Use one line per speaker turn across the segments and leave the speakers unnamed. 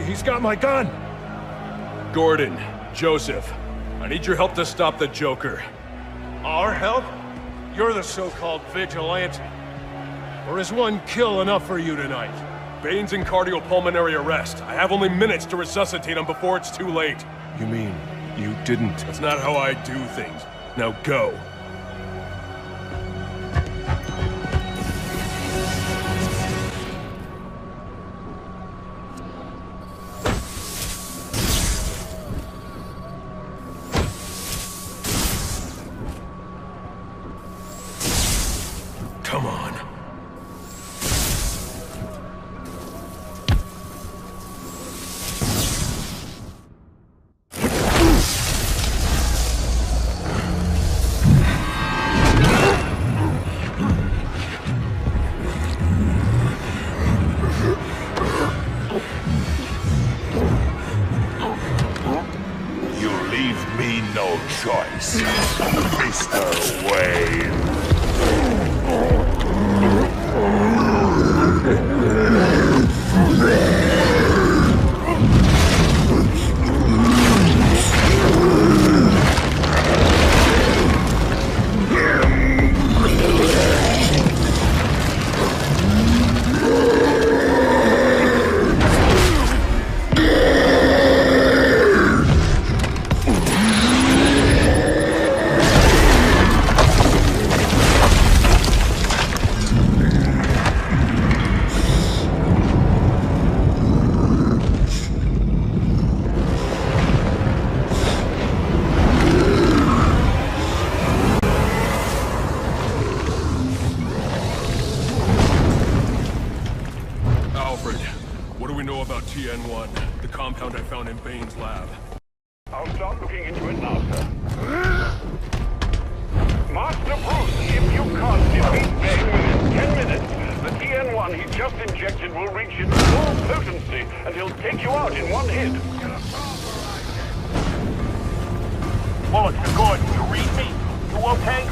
He's got my gun!
Gordon, Joseph, I need your help to stop the Joker.
Our help? You're the so-called vigilante. Or is one kill enough for you tonight?
Bane's in cardiopulmonary arrest. I have only minutes to resuscitate him before it's too late.
You mean you didn't?
That's not how I do things. Now go. Come on.
You leave me no choice, Mr. Wayne.
What do we know about TN1, the compound I found in Bane's lab?
I'll start looking into it now, sir. Master Bruce, if you can't defeat Bane within 10 minutes, the TN1 he just injected will reach its full potency, and he'll take you out in one hit.
Bullock, Gordon, you read me? You okay?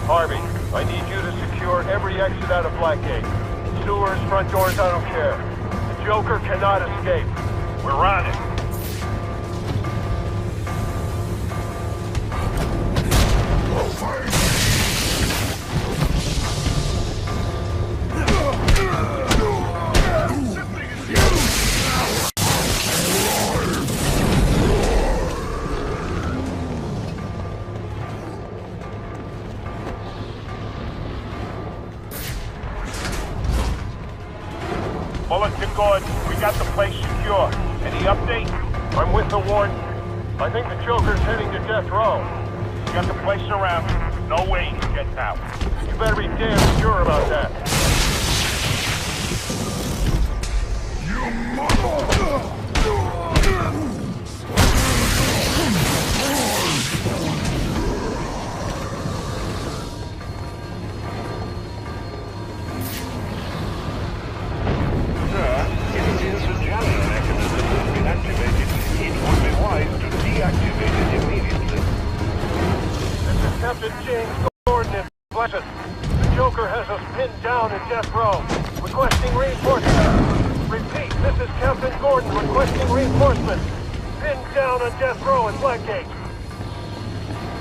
Harvey, I need you to secure every exit out of Blackgate. Sewers, front doors, I don't care. The Joker cannot escape. We're on it. Bullock to Gordon, we got the place secure. Any update? I'm with the warden. I think the Joker's heading to death row. We got the place surrounded. No way he gets out. You better be damn sure about that.
You mother!
Captain James Gordon in Pleasant. The Joker has us pinned down in death row. Requesting reinforcements. Repeat, this is Captain Gordon requesting reinforcements. Pinned down on death row in Blackgate.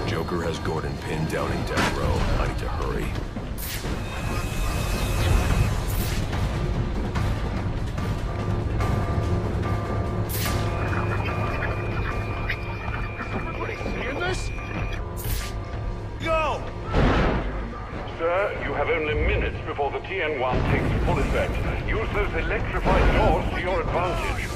Joker has Gordon pinned down in death row. I need to hurry.
Seeing this? Go!
Sir, you have only minutes before the TN1 takes full effect. Use those electrified doors to your advantage.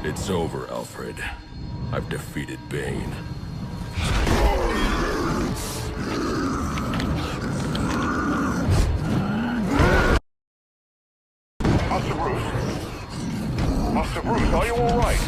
It's over, Alfred. I've defeated Bane.
Master Bruce? Master Bruce, are you all right?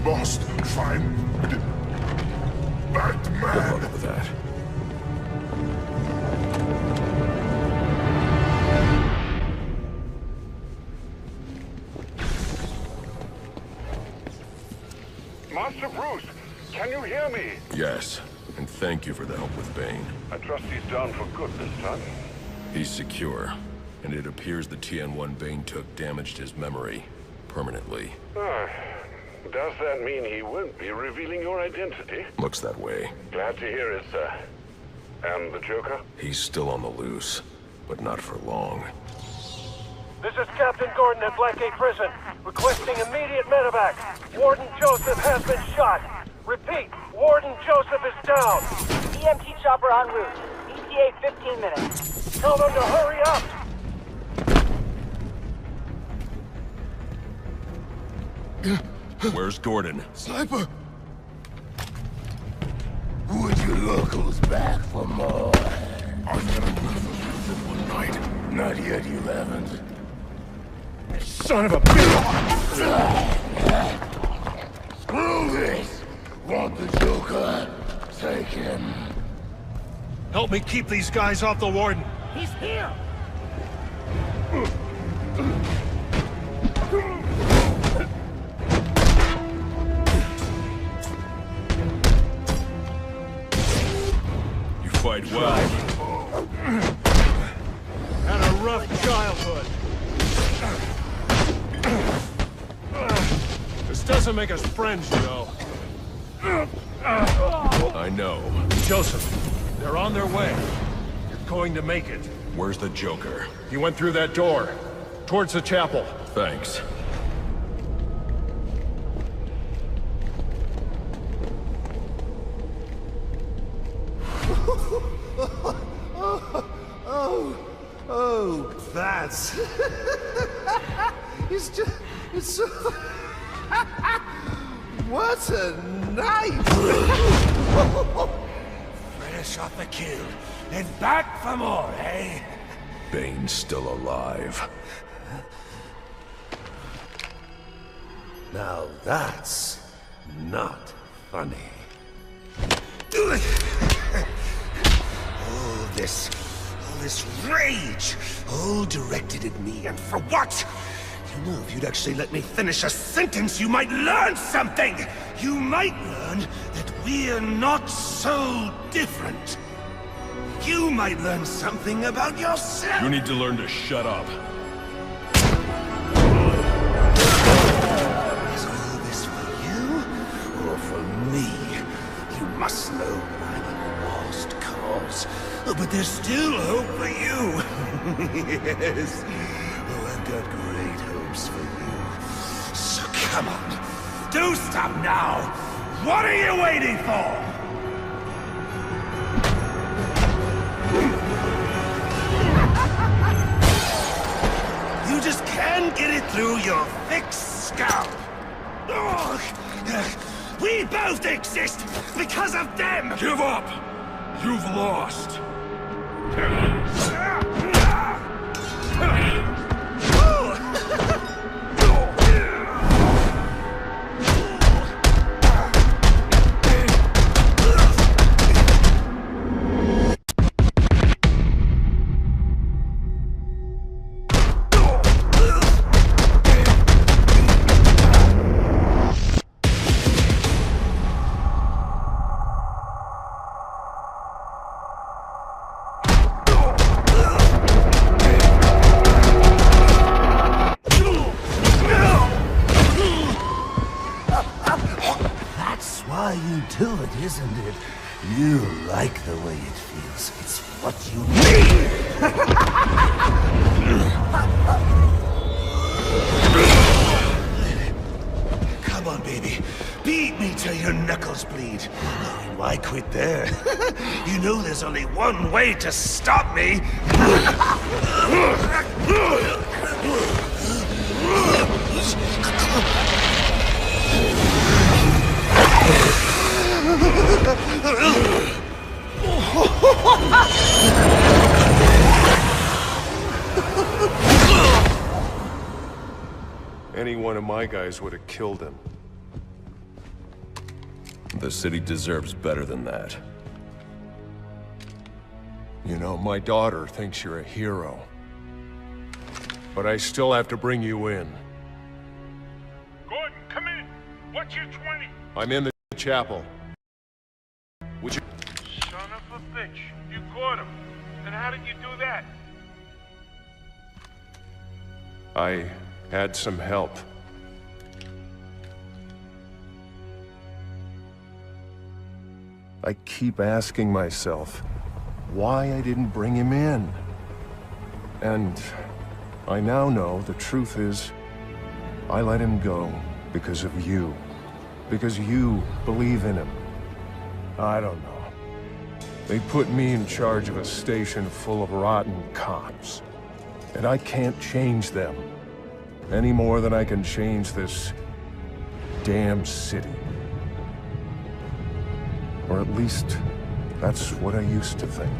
Must find Batman.
Good luck with that.
Master Bruce, can you hear me?
Yes, and thank you for the help with Bane.
I trust he's down for good this time.
He's secure, and it appears the TN1 Bane took damaged his memory permanently.
Does that mean he won't be revealing your identity?
Looks that way.
Glad to hear it, sir. And the Joker?
He's still on the loose, but not for long.
This is Captain Gordon at Blackgate Prison, requesting immediate medevac. Warden Joseph has been shot. Repeat, Warden Joseph is down.
EMT chopper en route. ETA 15 minutes.
Tell them to hurry up.
Where's Gordon?
Sniper! Would you locals back for more? I've never been one night. Not yet, you haven't.
Son of a bitch!
Screw this! Want the Joker? Take him.
Help me keep these guys off the Warden.
He's here!
You fight well.
Had a rough childhood. This doesn't make us friends, you know.
I know.
Joseph, they're on their way. You're going to make it.
Where's the Joker?
He went through that door, towards the chapel.
Thanks.
Oh, that's... it's so... What a night!
Fresh off the kill, and back for more, eh?
Bane's still alive.
Now that's not funny. All this rage, all directed at me, and for what? You know, if you'd actually let me finish a sentence, you might learn something! You might learn that we're not so different. You might learn something about yourself!
You need to learn to shut up.
Is all this for you, or for me? You must know that I'm a lost cause. Oh, but there's still hope for you. Yes. Oh, I've got great hopes for you. So come on. Do stop now. What are you waiting for? You just can't get it through your thick scalp. Ugh. We both exist because of them!
Give up! You've lost!
why you do it, isn't it? You like the way it feels. It's what you need! Come on, baby. Beat me till your knuckles bleed. Why quit there? You know there's only one way to stop me!
Any one of my guys would have killed him.
The city deserves better than that.
You know, my daughter thinks you're a hero. But I still have to bring you in.
Gordon, come in. What's your 20?
I'm in the chapel. Would you...
Son of a bitch. You caught him. And how did you do that?
I had some help. I keep asking myself why I didn't bring him in. And I now know the truth is I let him go because of you. Because you believe in him. I don't know. They put me in charge of a station full of rotten cops. And I can't change them. Any more than I can change this damn city. Or at least, that's what I used to think.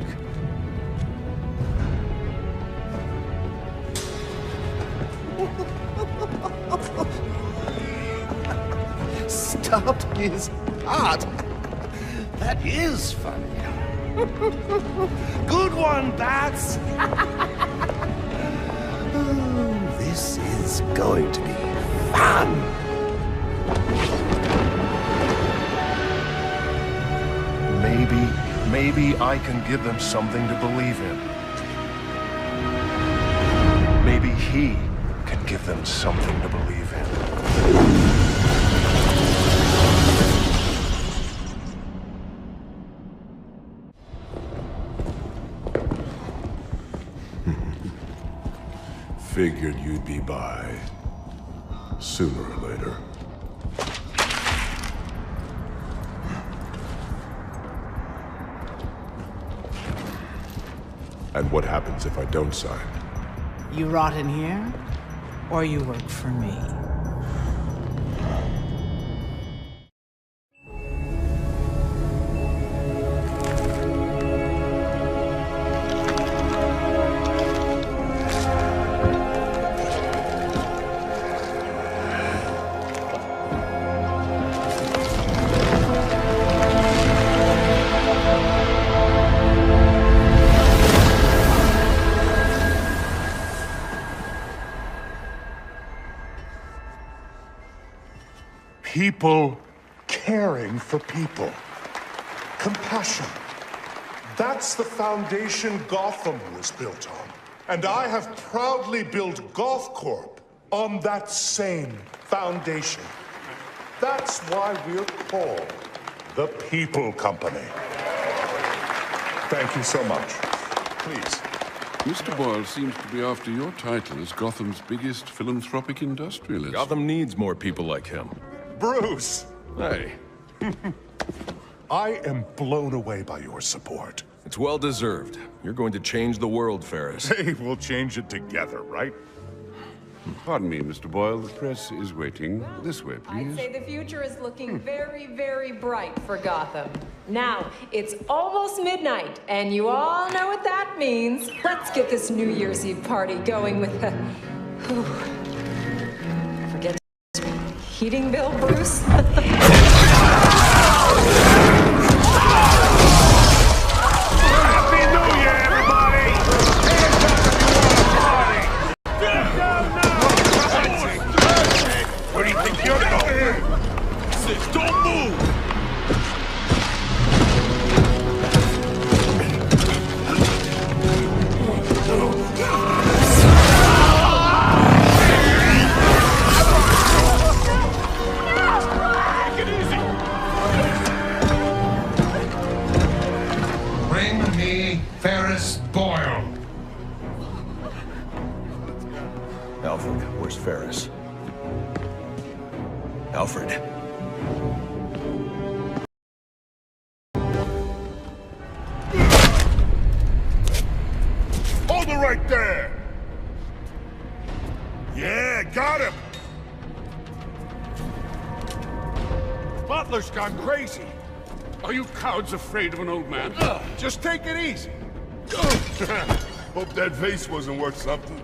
Stopped his heart. That is funny. Good one, Bats! Oh, this is going to be fun!
Maybe I can give them something to believe in. Maybe he can give them something to believe in.
Figured you'd be by sooner or later. And what happens if I don't sign?
You rot in here, or you work for me.
People caring for people. Compassion. That's the foundation Gotham was built on. And I have proudly built Goth Corp on that same foundation. That's why we're called the People Company. Thank you so much. Please.
Mr. Boyle seems to be after your title as Gotham's biggest philanthropic industrialist.
Gotham needs more people like him.
Bruce!
Hey,
I am blown away by your support.
it's well deserved. You're going to change the world, Ferris.
Hey, we'll change it together, right?
Pardon me, Mr. Boyle. The press is waiting. This way, please.
I'd say the future is looking very, very bright for Gotham. Now, it's almost midnight, and you all know what that means. Let's get this New Year's Eve party going with a... Forget heating bill, Bruce?
Happy New Year, everybody! Hands up if you want to party! Where do you think you're going? Sis, don't move!
Alfred.
Hold it right there! Yeah, got him! Butler's gone crazy.
Are you cowards afraid of an old man?
Just take it easy. Hope that vase wasn't worth something.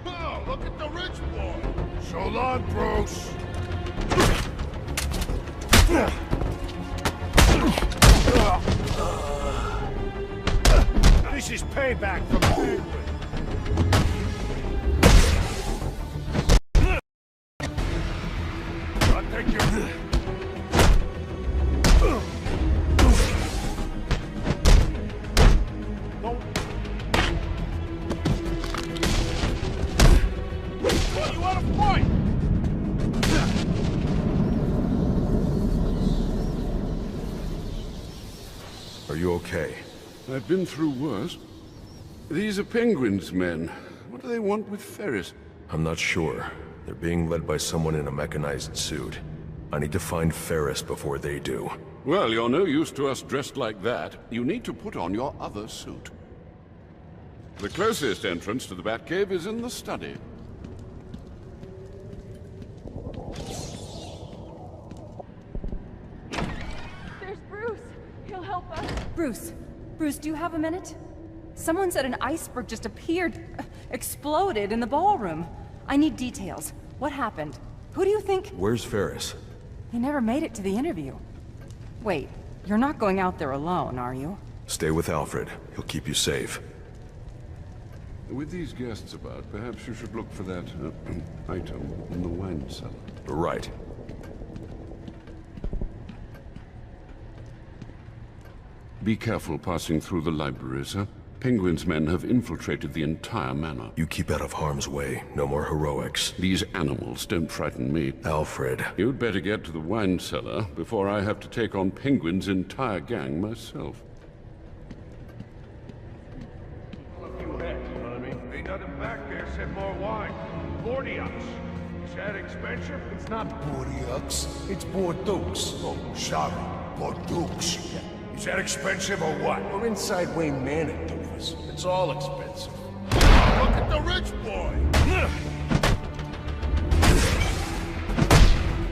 Oh, look at the rich boy. So long, Bruce.
This is payback from Penguin.
I'll take you.
You want to fight?
Are you okay?
I've been through worse. These are Penguin's men. What do they want with Ferris?
I'm not sure. They're being led by someone in a mechanized suit. I need to find Ferris before they do.
Well, you're no use to us dressed like that. You need to put on your other suit. The closest entrance to the Batcave is in the study.
There's Bruce. He'll help us. Bruce, do you have a minute? Someone said an iceberg just appeared, exploded in the ballroom. I need details. What happened? Who do you think?
Where's Ferris?
He never made it to the interview. Wait, you're not going out there alone, are you?
Stay with Alfred. He'll keep you safe.
With these guests about, perhaps you should look for that item in the wine cellar.
Right.
Be careful passing through the library, sir. Penguin's men have infiltrated the entire manor.
You keep out of harm's way. No more heroics.
These animals don't frighten me.
Alfred.
You'd better get to the wine cellar before I have to take on Penguin's entire gang myself.
Ain't nothing back there except more wine. 40 ounce. Is that expensive?
It's not Bordeaux, it's Bordeaux. Oh, sorry, Bordeaux. Is that expensive or what?
We're inside Wayne Manor, doofus. It's all expensive.
Look at the rich boy!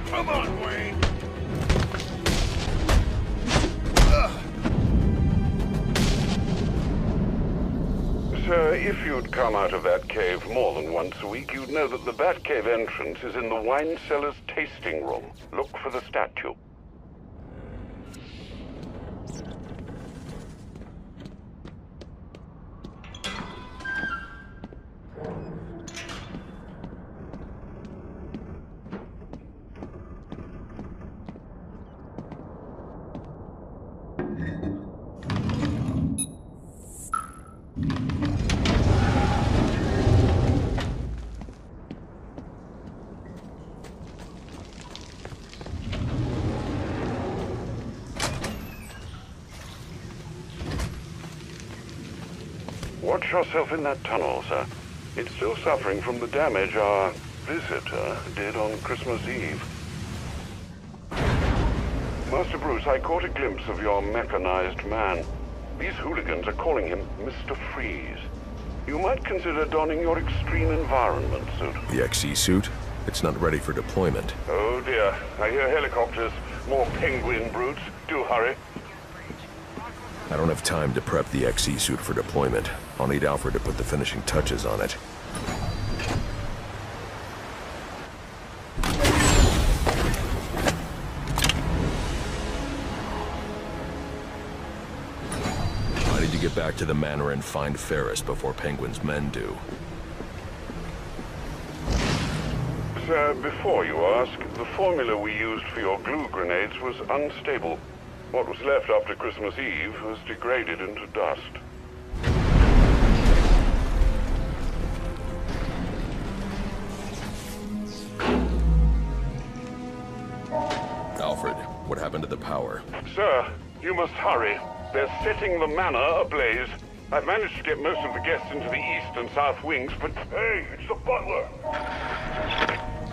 Come on, Wayne!
Sir, if you'd come out of that cave more than once a week, you'd know that the Batcave entrance is in the wine cellar's tasting room. Look for the statue. Watch yourself in that tunnel, sir. It's still suffering from the damage our visitor did on Christmas Eve. Master Bruce, I caught a glimpse of your mechanized man. These hooligans are calling him Mr. Freeze. You might consider donning your extreme environment suit.
The XE suit? It's not ready for deployment.
Oh dear, I hear helicopters. More penguin brutes. Do hurry.
I don't have time to prep the XE suit for deployment. I'll need Alfred to put the finishing touches on it. I need to get back to the manor and find Ferris before Penguin's men do.
Sir, before you ask, the formula we used for your glue grenades was unstable. What was left after Christmas Eve has degraded into dust.
Alfred, what happened to the power?
Sir, you must hurry. They're setting the manor ablaze. I've managed to get most of the guests into the east and south wings, but... Hey, it's the butler!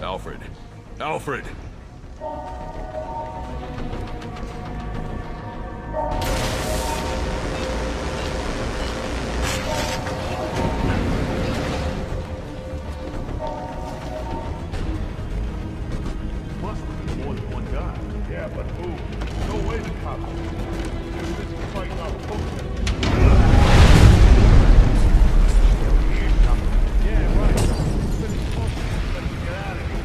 Alfred. Alfred!
Yeah, but who? No way to cops. Just busy fighting off postmen. Yeah, right. Finish smoking. Let's get out of here.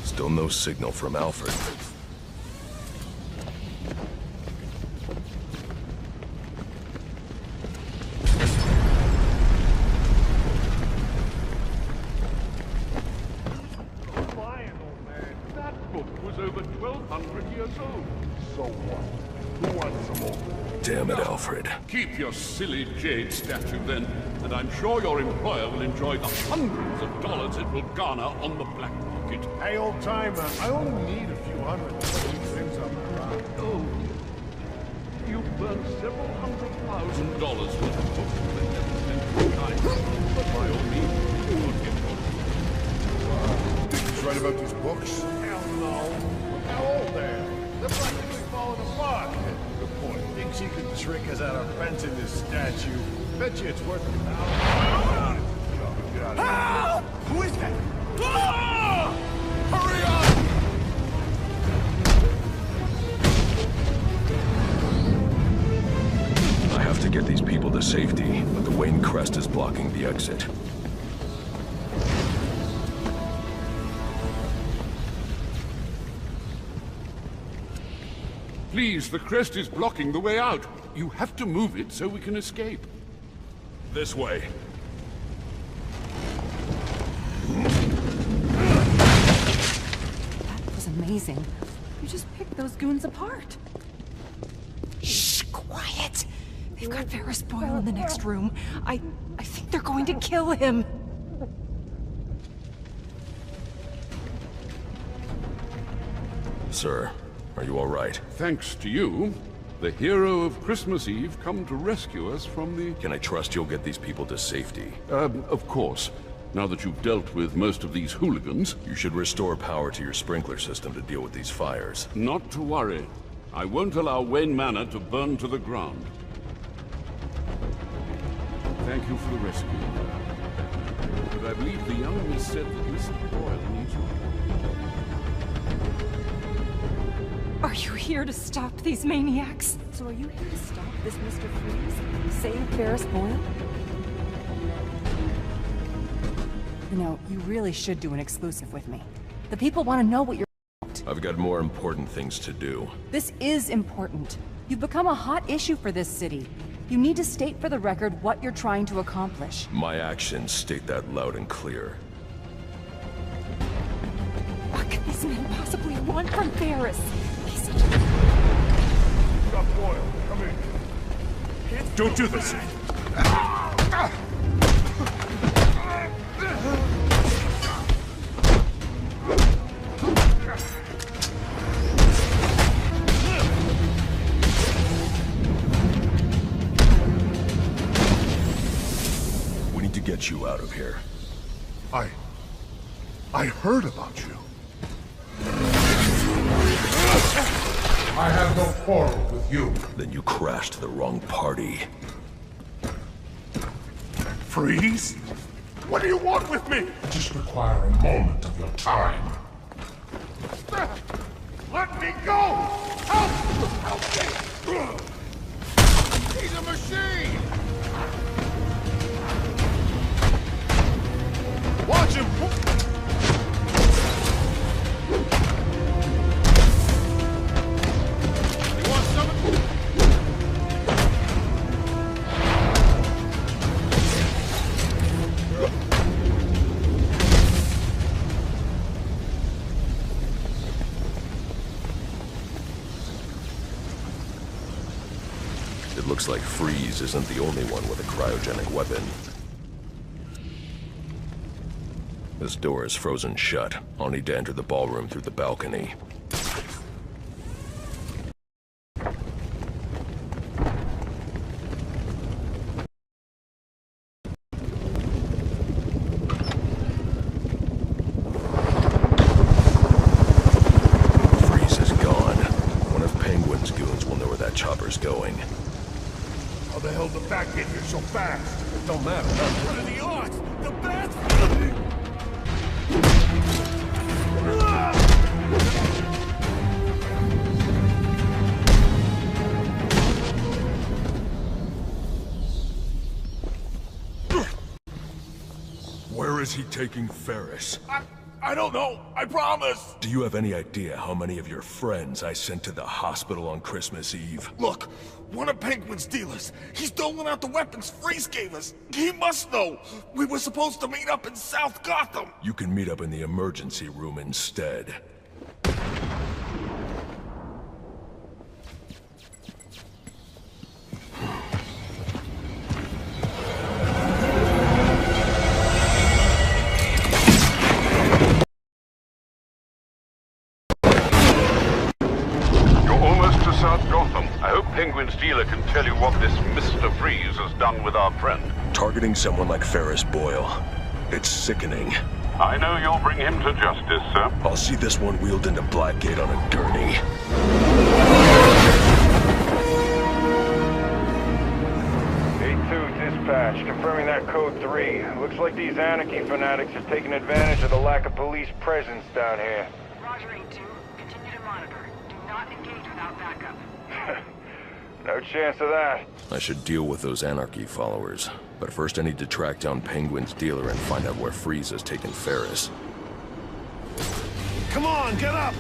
Still no signal from Alfred.
Fine, old man. That book was over 1,200 years old.
So what? Who wants some more?
Damn it, Alfred.
Keep your silly jade statue then, and I'm sure your employer will enjoy the hundreds of dollars it will garner on the black market.
Hey, old timer, I only need a few hundred to put these things on the ground.
Oh, you've burned several $100,000 worth of books that never sent you time. But by all means, you will get one.
He's right about these books? Hell no. Look how old they are. They're practically falling apart. Good point. Thinks he could trick us out of renting this statue. Bet you it's worth $1,000. Get out of here.
Help! Who is that?
Ah! Hurry up!
I have to get these people to safety, but the Wayne crest is blocking the exit.
Please, the crest is blocking the way out. You have to move it so we can escape.
This way.
That was amazing. You just picked those goons apart. Shh, quiet. They've got Ferris Boyle in the next room. I think they're going to kill him.
Sir, are you all right?
Thanks to you, the hero of Christmas Eve come to rescue us from the...
Can I trust you'll get these people to safety?
Of course. Now that you've dealt with most of these hooligans...
You should restore power to your sprinkler system to deal with these fires.
Not to worry. I won't allow Wayne Manor to burn to the ground. Thank you for the rescue. But I believe the young miss said that Mr. Boyle needs you.
Are you here to stop these maniacs? So are you here to stop this Mr. Freeze? Save Ferris Boyle? You know, you really should do an exclusive with me. The people want to know what you're about.
I've got more important things to do.
This is important. You've become a hot issue for this city. You need to state for the record what you're trying to accomplish.
My actions state that loud and clear.
What could this man possibly want from Ferris? He's such a...
Stop Boyle. Come in.
Don't do this.
We need to get you out of here.
I heard about you. I have no quarrel with you.
Then you crashed the wrong party.
Freeze? What do you want with me? I just require a moment of your time.
Let me go! Help! Help me! He's a machine! Watch him! You want something?
It looks like Freeze isn't the only one with a cryogenic weapon. This door is frozen shut. I'll need to enter the ballroom through the balcony. Freeze is gone. One of Penguin's goons will know where that chopper's going.
How the hell did the bat get here so fast?
It don't matter.
What are the odds? The bat!
Where is he taking Ferris?
I don't know. I promise.
Do you have any idea how many of your friends I sent to the hospital on Christmas Eve?
Look, one of Penguin's dealers. He's doling out the weapons Freeze gave us. He must know. We were supposed to meet up in South Gotham.
You can meet up in the emergency room instead.
Penguin's dealer can tell you what this Mr. Freeze has done with our friend.
Targeting someone like Ferris Boyle. It's sickening.
I know you'll bring him to justice, sir.
I'll see this one wheeled into Blackgate on a gurney.
A2 dispatch, confirming that code 3. Looks like these anarchy fanatics are taking advantage of the lack of police presence down here.
Roger, A2. Continue to monitor. Do not engage without backup.
No chance of that.
I should deal with those anarchy followers. But first I need to track down Penguin's dealer and find out where Freeze has taken Ferris.
Come on, get up!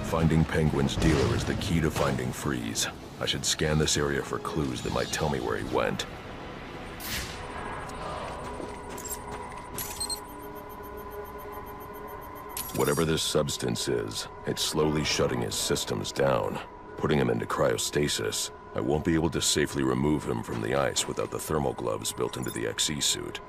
Finding Penguin's dealer is the key to finding Freeze. I should scan this area for clues that might tell me where he went. Whatever this substance is, it's slowly shutting his systems down, putting him into cryostasis. I won't be able to safely remove him from the ice without the thermal gloves built into the XE suit.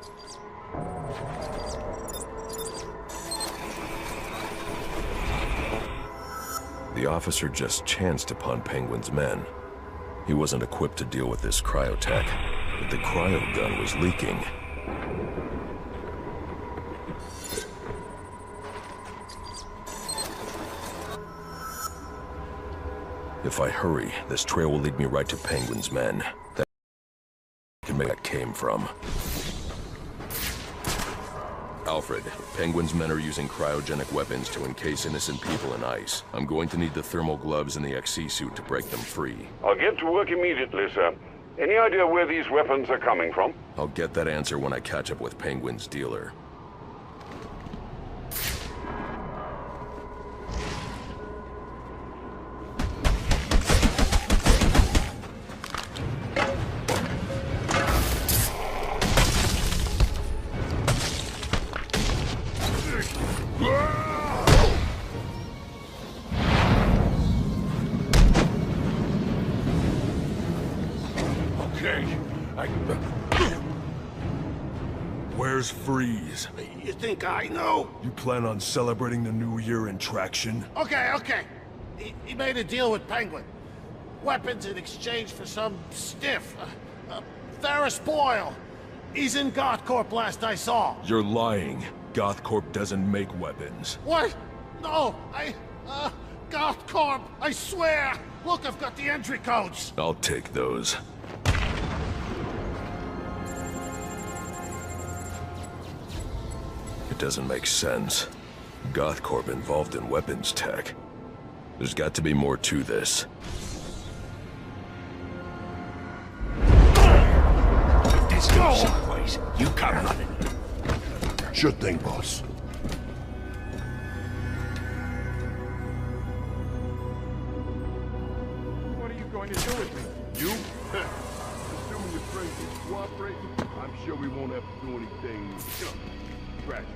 The officer just chanced upon Penguin's men. He wasn't equipped to deal with this cryotech, but the cryo gun was leaking. If I hurry, this trail will lead me right to Penguin's men. That can make where that came from. Alfred, Penguin's men are using cryogenic weapons to encase innocent people in ice. I'm going to need the thermal gloves and the XE suit to break them free.
I'll get to work immediately, sir. Any idea where these weapons are coming from?
I'll get that answer when I catch up with Penguin's dealer.
Where's Freeze?
You think I know?
You plan on celebrating the new year in traction?
Okay. He made a deal with Penguin. Weapons in exchange for some stiff. Ferris Boyle. He's in GothCorp last I saw.
You're lying. GothCorp doesn't make weapons.
What? No, GothCorp, I swear! Look, I've got the entry codes.
I'll take those.
It doesn't make sense. GothCorp involved in weapons tech. There's got to be more to this.
If this goes someplace, you come running.
Sure thing, boss.
What are you going to do with me?
You? Assuming your friends are cooperating, I'm sure we won't have to do anything, tragic.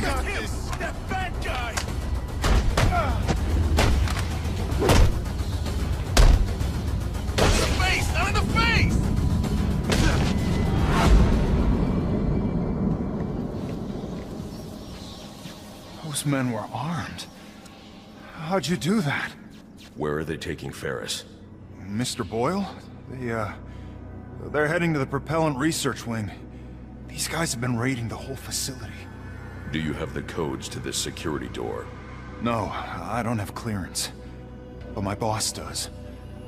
I got this!
That bad guy! In the face! Not in the face!
Those men were armed. How'd you do that?
Where are they taking Ferris?
Mr. Boyle? They're heading to the propellant research wing. These guys have been raiding the whole facility.
Do you have the codes to this security door?
No, I don't have clearance. But my boss does.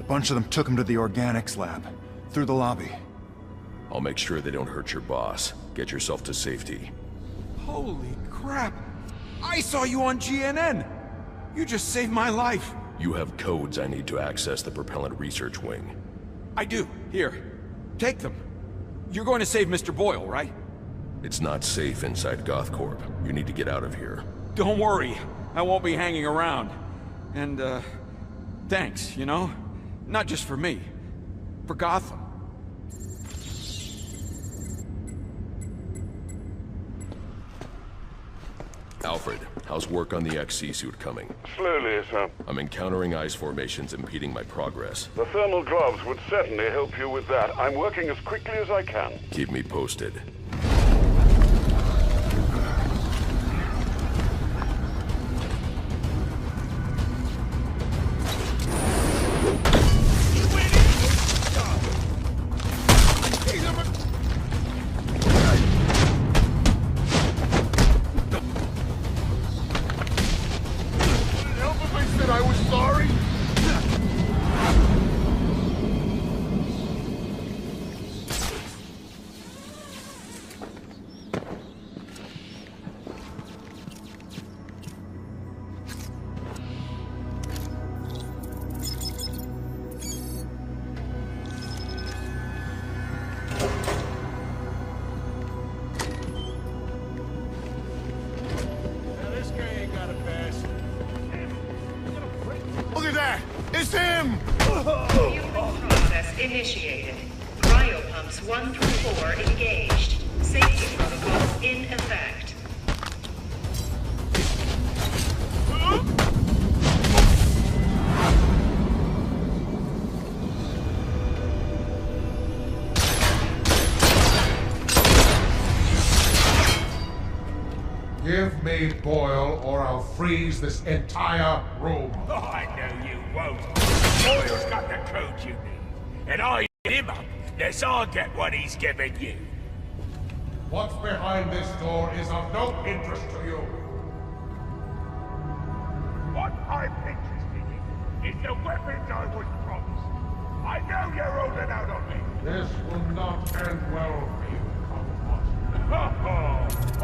A bunch of them took him to the organics lab, through the lobby.
I'll make sure they don't hurt your boss. Get yourself to safety.
Holy crap! I saw you on GNN! You just saved my life!
You have codes I need to access the propellant research wing.
I do. Here. Take them. You're going to save Mr. Boyle, right?
It's not safe inside GothCorp. You need to get out of here.
Don't worry. I won't be hanging around. And, thanks, you know? Not just for me. For Gotham.
Alfred, how's work on the XC suit coming?
Slowly, sir.
I'm encountering ice formations impeding my progress.
The thermal gloves would certainly help you with that. I'm working as quickly as I can.
Keep me posted.
It's him!
Fueling process initiated. Cryopumps 1 through 4 engaged. Safety protocols in effect.
Give me Boyle, or I'll freeze this entire room.
Oh, I know you won't. Boyle's got the code you need. And I hit him up, lest I get what he's given you.
What's behind this door is of no interest to you.
What I'm interested in is the weapons I was promised. I know you're holding out on me.
This will not end well for you, Commodore.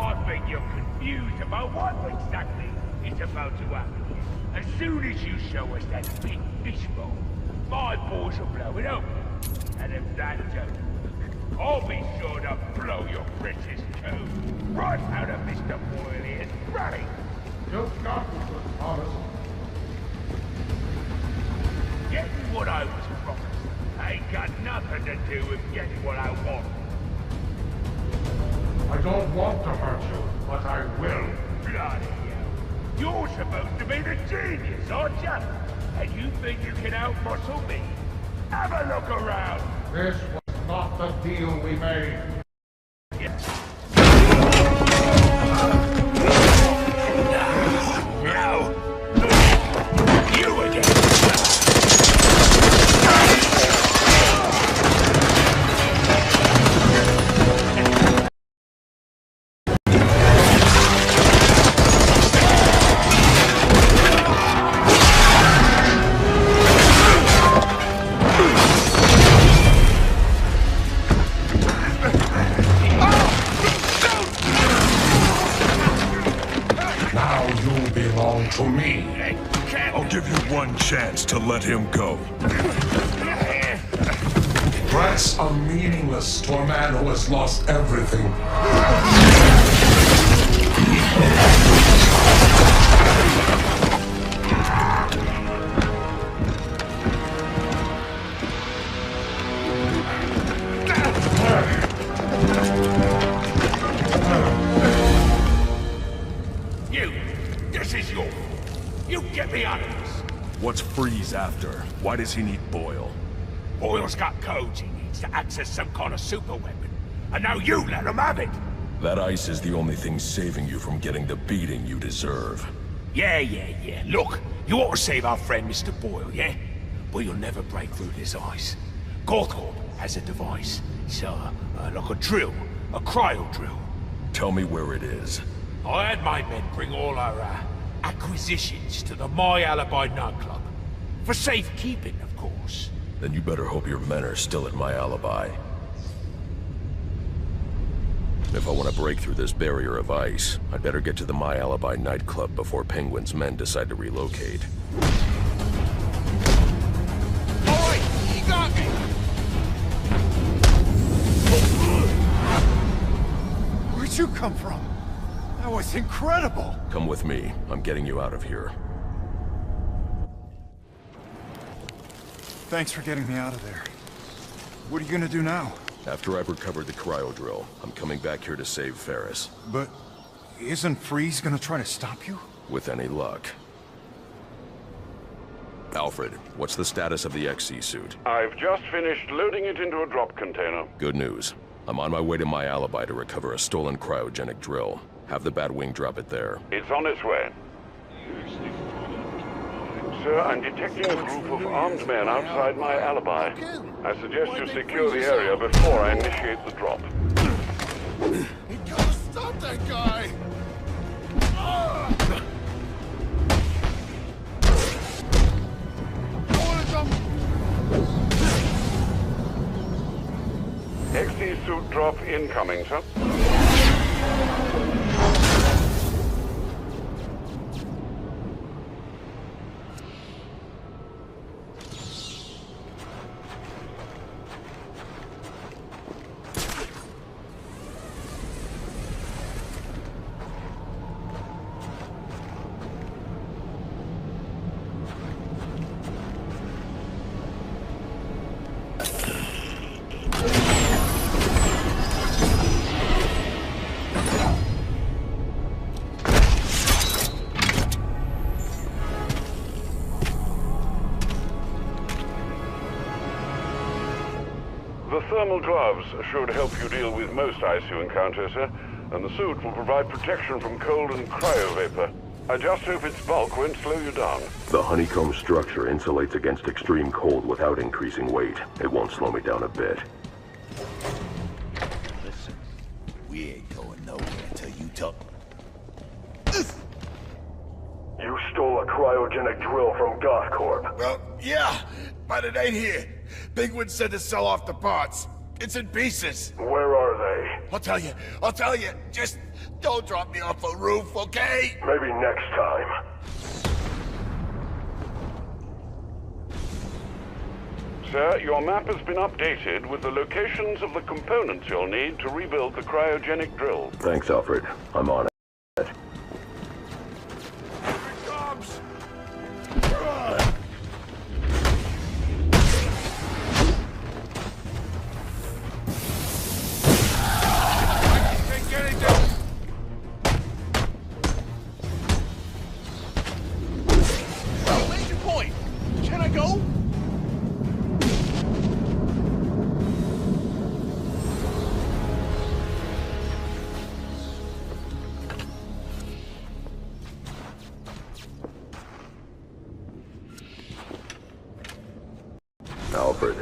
I think you're confused about what exactly is about to happen here. As soon as you show us that big fishbowl, my balls will blow it open. And if that don't work, I'll be sure to blow your precious code right out of Mr. Boyle here's brain.
You've got me, good Thomas.
Getting what I was promised ain't got nothing to do with getting what I want.
I don't want to hurt you, but I will.
Bloody hell. You're supposed to be the genius, aren't you? And you think you can out-muscle me? Have a look around.
This was not the deal we made.
Now, you again.
To me.
I'll give you one chance to let him go.
Threats are meaningless to a man who has lost everything.
get me out of this.
What's Freeze after? Why does he need Boyle?
Boyle's got codes he needs to access some kind of super weapon. And now you let him have it!
That ice is the only thing saving you from getting the beating you deserve.
Yeah. Look, you ought to save our friend Mr. Boyle, yeah? But you'll never break through this ice. Gothcorp has a device. It's like a drill. A cryo drill.
Tell me where it is.
I had my men bring all our acquisitions to the My Alibi nightclub. For safekeeping, of course.
Then you better hope your men are still at My Alibi. If I want to break through this barrier of ice, I'd better get to the My Alibi nightclub before Penguin's men decide to relocate.
Alright, you got me!
Where'd you come from? That was incredible!
Come with me. I'm getting you out of here.
Thanks for getting me out of there. What are you gonna do now?
After I've recovered the cryo drill, I'm coming back here to save Ferris.
But isn't Freeze gonna try to stop you?
With any luck. Alfred, what's the status of the XC suit?
I've just finished loading it into a drop container.
Good news. I'm on my way to My Alibi to recover a stolen cryogenic drill. Have the Batwing drop it there.
It's on its way. Sir, I'm detecting a group of armed men outside My Alibi. I suggest you secure the area before I initiate the drop.
You gotta stop that guy!
XC suit drop incoming, sir. The thermal gloves should help you deal with most ice you encounter, sir, and the suit will provide protection from cold and cryo vapor. I just hope its bulk won't slow you down.
The honeycomb structure insulates against extreme cold without increasing weight. It won't slow me down a bit.
Listen, we ain't going nowhere until you talk.
You stole a cryogenic drill from Gothcorp.
Well, yeah, but it ain't here. Penguin said to sell off the parts. It's in pieces.
Where are they?
I'll tell you. Just don't drop me off a roof, okay?
Maybe next time.
Sir, your map has been updated with the locations of the components you'll need to rebuild the cryogenic drill.
Thanks, Alfred. I'm on it. Alfred,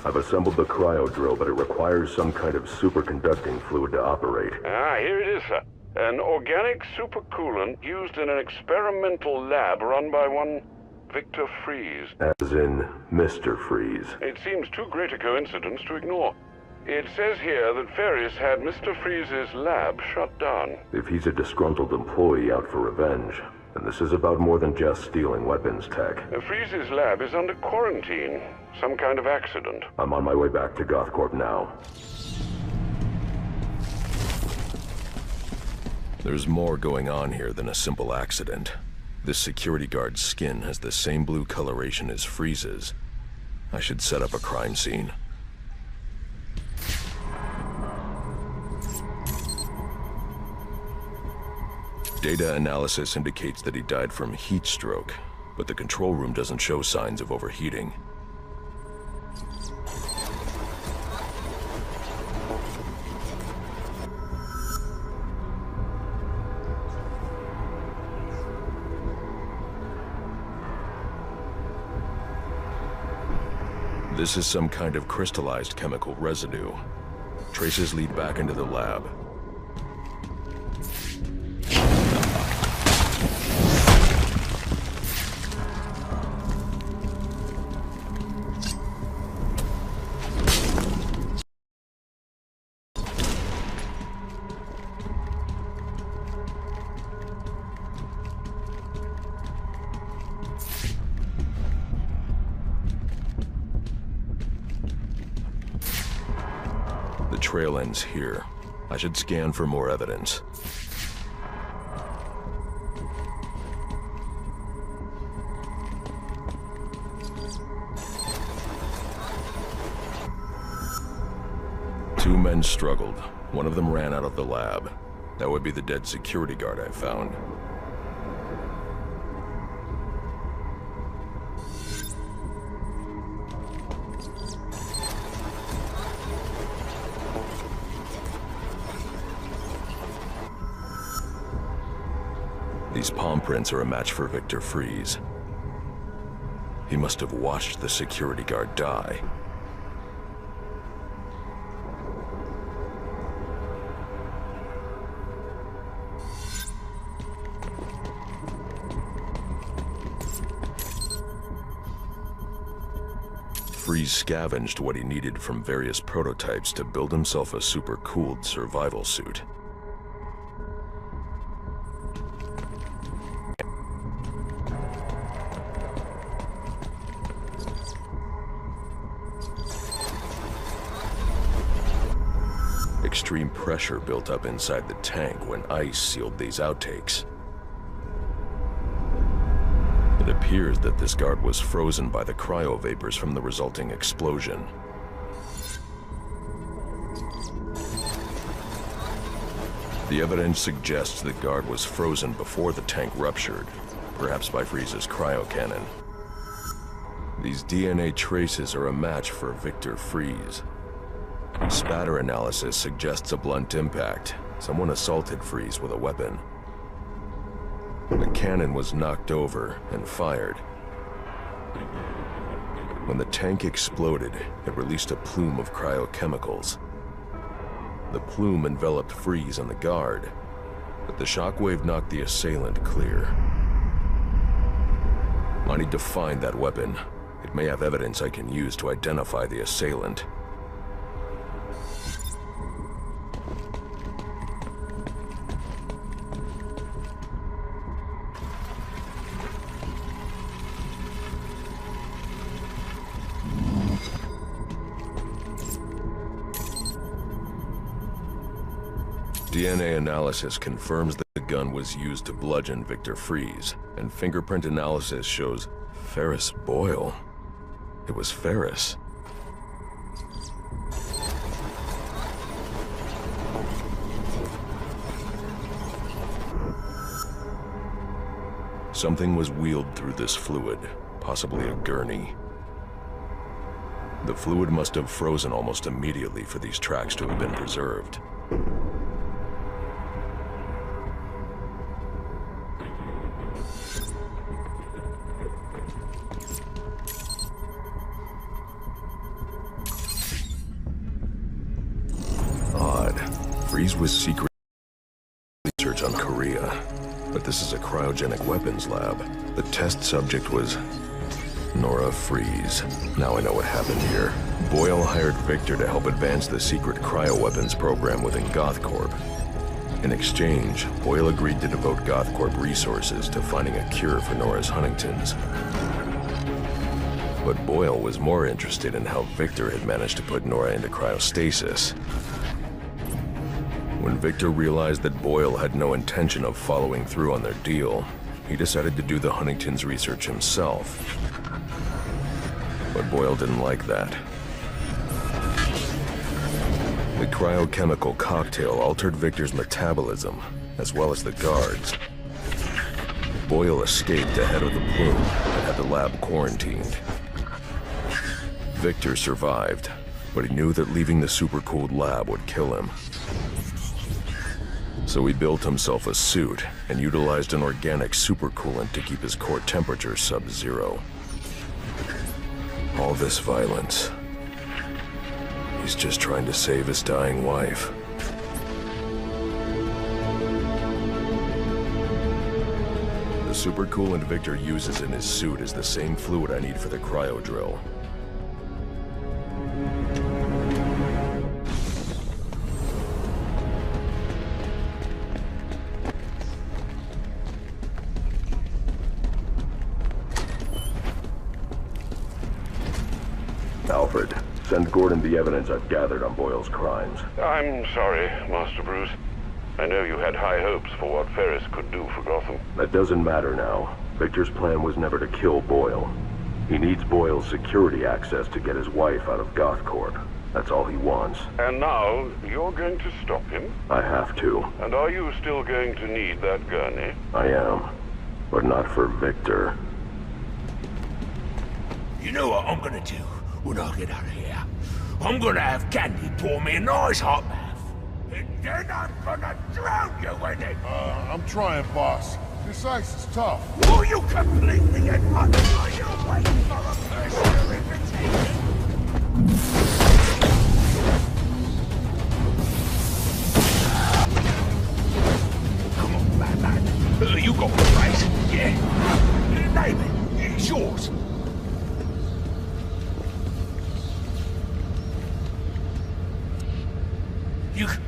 I've assembled the cryo drill, but it requires some kind of superconducting fluid to operate.
Here it is, sir. An organic supercoolant used in an experimental lab run by one Victor Freeze.
As in Mr. Freeze.
It seems too great a coincidence to ignore. It says here that Ferris had Mr. Freeze's lab shut down.
If he's a disgruntled employee out for revenge, then this is about more than just stealing weapons tech.
Freeze's lab is under quarantine. Some kind of accident.
I'm on my way back to Gothcorp now. There's more going on here than a simple accident. This security guard's skin has the same blue coloration as Freeze's. I should set up a crime scene. Data analysis indicates that he died from heat stroke. but the control room doesn't show signs of overheating. This is some kind of crystallized chemical residue. Traces lead back into the lab. The trail ends here. I should scan for more evidence. Two men struggled. One of them ran out of the lab. That would be the dead security guard I found. These palm prints are a match for Victor Freeze. He must have watched the security guard die. Freeze scavenged what he needed from various prototypes to build himself a super-cooled survival suit. Extreme pressure built up inside the tank when ice sealed these outtakes. It appears that this guard was frozen by the cryovapors from the resulting explosion. The evidence suggests the guard was frozen before the tank ruptured, perhaps by Freeze's cryocannon. These DNA traces are a match for Victor Freeze. Spatter analysis suggests a blunt impact. Someone assaulted Freeze with a weapon. The cannon was knocked over and fired. When the tank exploded, it released a plume of cryochemicals. The plume enveloped Freeze and the guard, but the shockwave knocked the assailant clear. I need to find that weapon. It may have evidence I can use to identify the assailant. DNA analysis confirms that the gun was used to bludgeon Victor Freeze, and fingerprint analysis shows Ferris Boyle. It was Ferris. Something was wheeled through this fluid, possibly a gurney. The fluid must have frozen almost immediately for these tracks to have been preserved. Freeze was secret research on Korea, but this is a cryogenic weapons lab. The test subject was Nora Freeze. Now I know what happened here. Boyle hired Victor to help advance the secret cryoweapons program within GothCorp. In exchange, Boyle agreed to devote GothCorp resources to finding a cure for Nora's Huntington's. But Boyle was more interested in how Victor had managed to put Nora into cryostasis. When Victor realized that Boyle had no intention of following through on their deal, he decided to do the Huntington's research himself. But Boyle didn't like that. The cryochemical cocktail altered Victor's metabolism, as well as the guards. Boyle escaped ahead of the plume and had the lab quarantined. Victor survived, but he knew that leaving the supercooled lab would kill him. So he built himself a suit and utilized an organic supercoolant to keep his core temperature sub-zero. All this violence. He's just trying to save his dying wife. The supercoolant Victor uses in his suit is the same fluid I need for the cryo drill. Alfred, send Gordon the evidence I've gathered on Boyle's crimes.
I'm sorry, Master Bruce. I know you had high hopes for what Ferris could do for Gotham.
That doesn't matter now. Victor's plan was never to kill Boyle. He needs Boyle's security access to get his wife out of Gothcorp. That's all he wants.
And now, you're going to stop him?
I have to.
And are you still going to need that gurney?
I am. But not for Victor.
You know what I'm gonna do when I get out of here? I'm gonna have Candy pour me a nice hot bath. And then I'm gonna drown you in it!
I'm trying, boss. This ice is tough.
Oh, you completely and utterly you're waiting for a personal invitation! Come on, madman. You got the place, yeah? Name it. It's yours.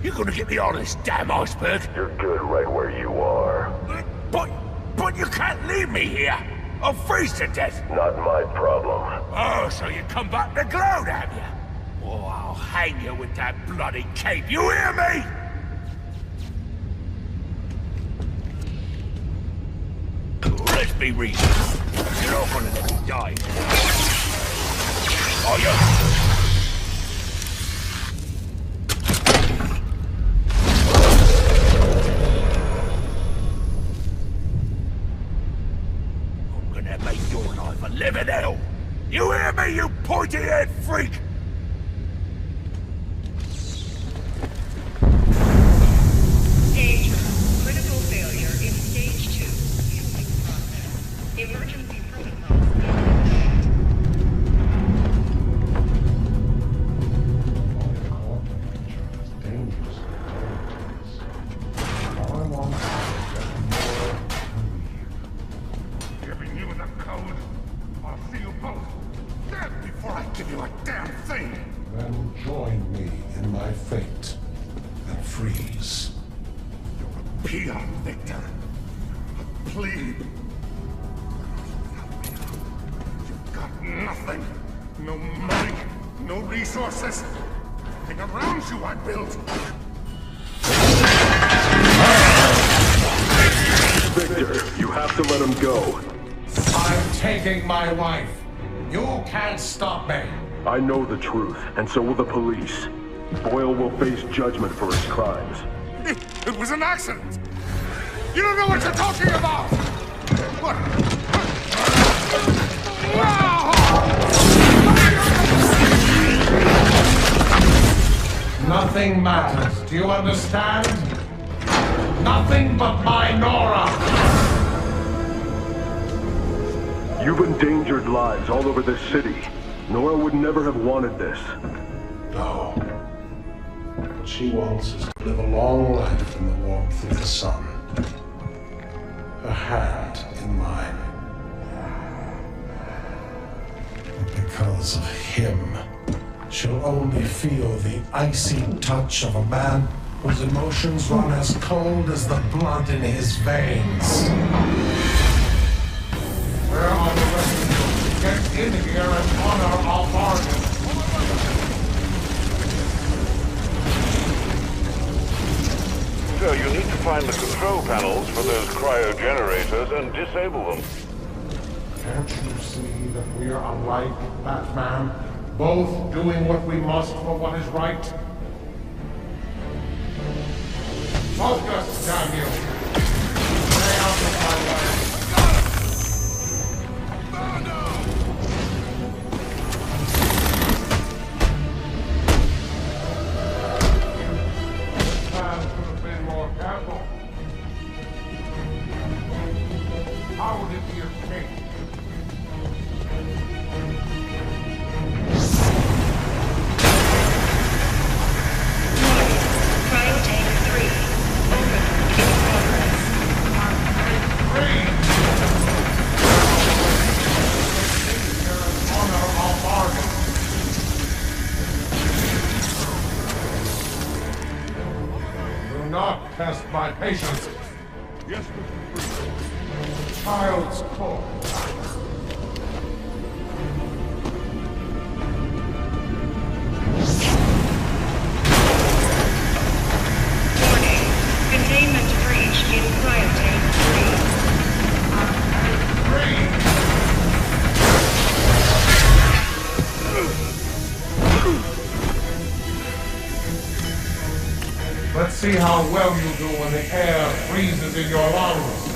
You're gonna get me on this damn iceberg?
You're good right where you are.
But you can't leave me here! I'll freeze to death!
Not my problem.
Oh, so you come back to gloat, have you? Oh, I'll hang you with that bloody cape, you hear me? Let's be reasonable. You're not gonna let me die. Are you? Living hell! You hear me, you pointy-head freak?
Stage 1. Critical failure in Stage 2. Healing process. Emergency protocols in effect.
Giving you the code. I'll see you both dead before I give you a damn thing.
Then join me in my fate and freeze.
You're a peon, Victor. A plebe. You've got nothing. No money, no resources. Nothing around you I built.
Victor, you have to let him go.
I'm taking my wife. You can't stop me.
I know the truth, and so will the police. Boyle will face judgment for his crimes.
It was an accident. You don't know what you're talking about. What?
Nothing matters. Do you understand? Nothing but my Nora.
You've endangered lives all over this city. Nora would never have wanted this.
No. What she wants is to live a long life in the warmth of the sun. Her hand in mine. And because of him, she'll only feel the icy touch of a man whose emotions run as cold as the blood in his veins. Where are the rest of you? Get in here and honor our bargain.
So you need to find the control panels for those cryo-generators and disable them.
Can't you see that we are alike, Batman? Both doing what we must for what is right? Focus, damn you! Stay out of my way! Patience.
Yes, Mr. Freeze.
Child's call.
Warning. Containment breach in cryotake 3.
Let's see how well you do when the air freezes in your lungs.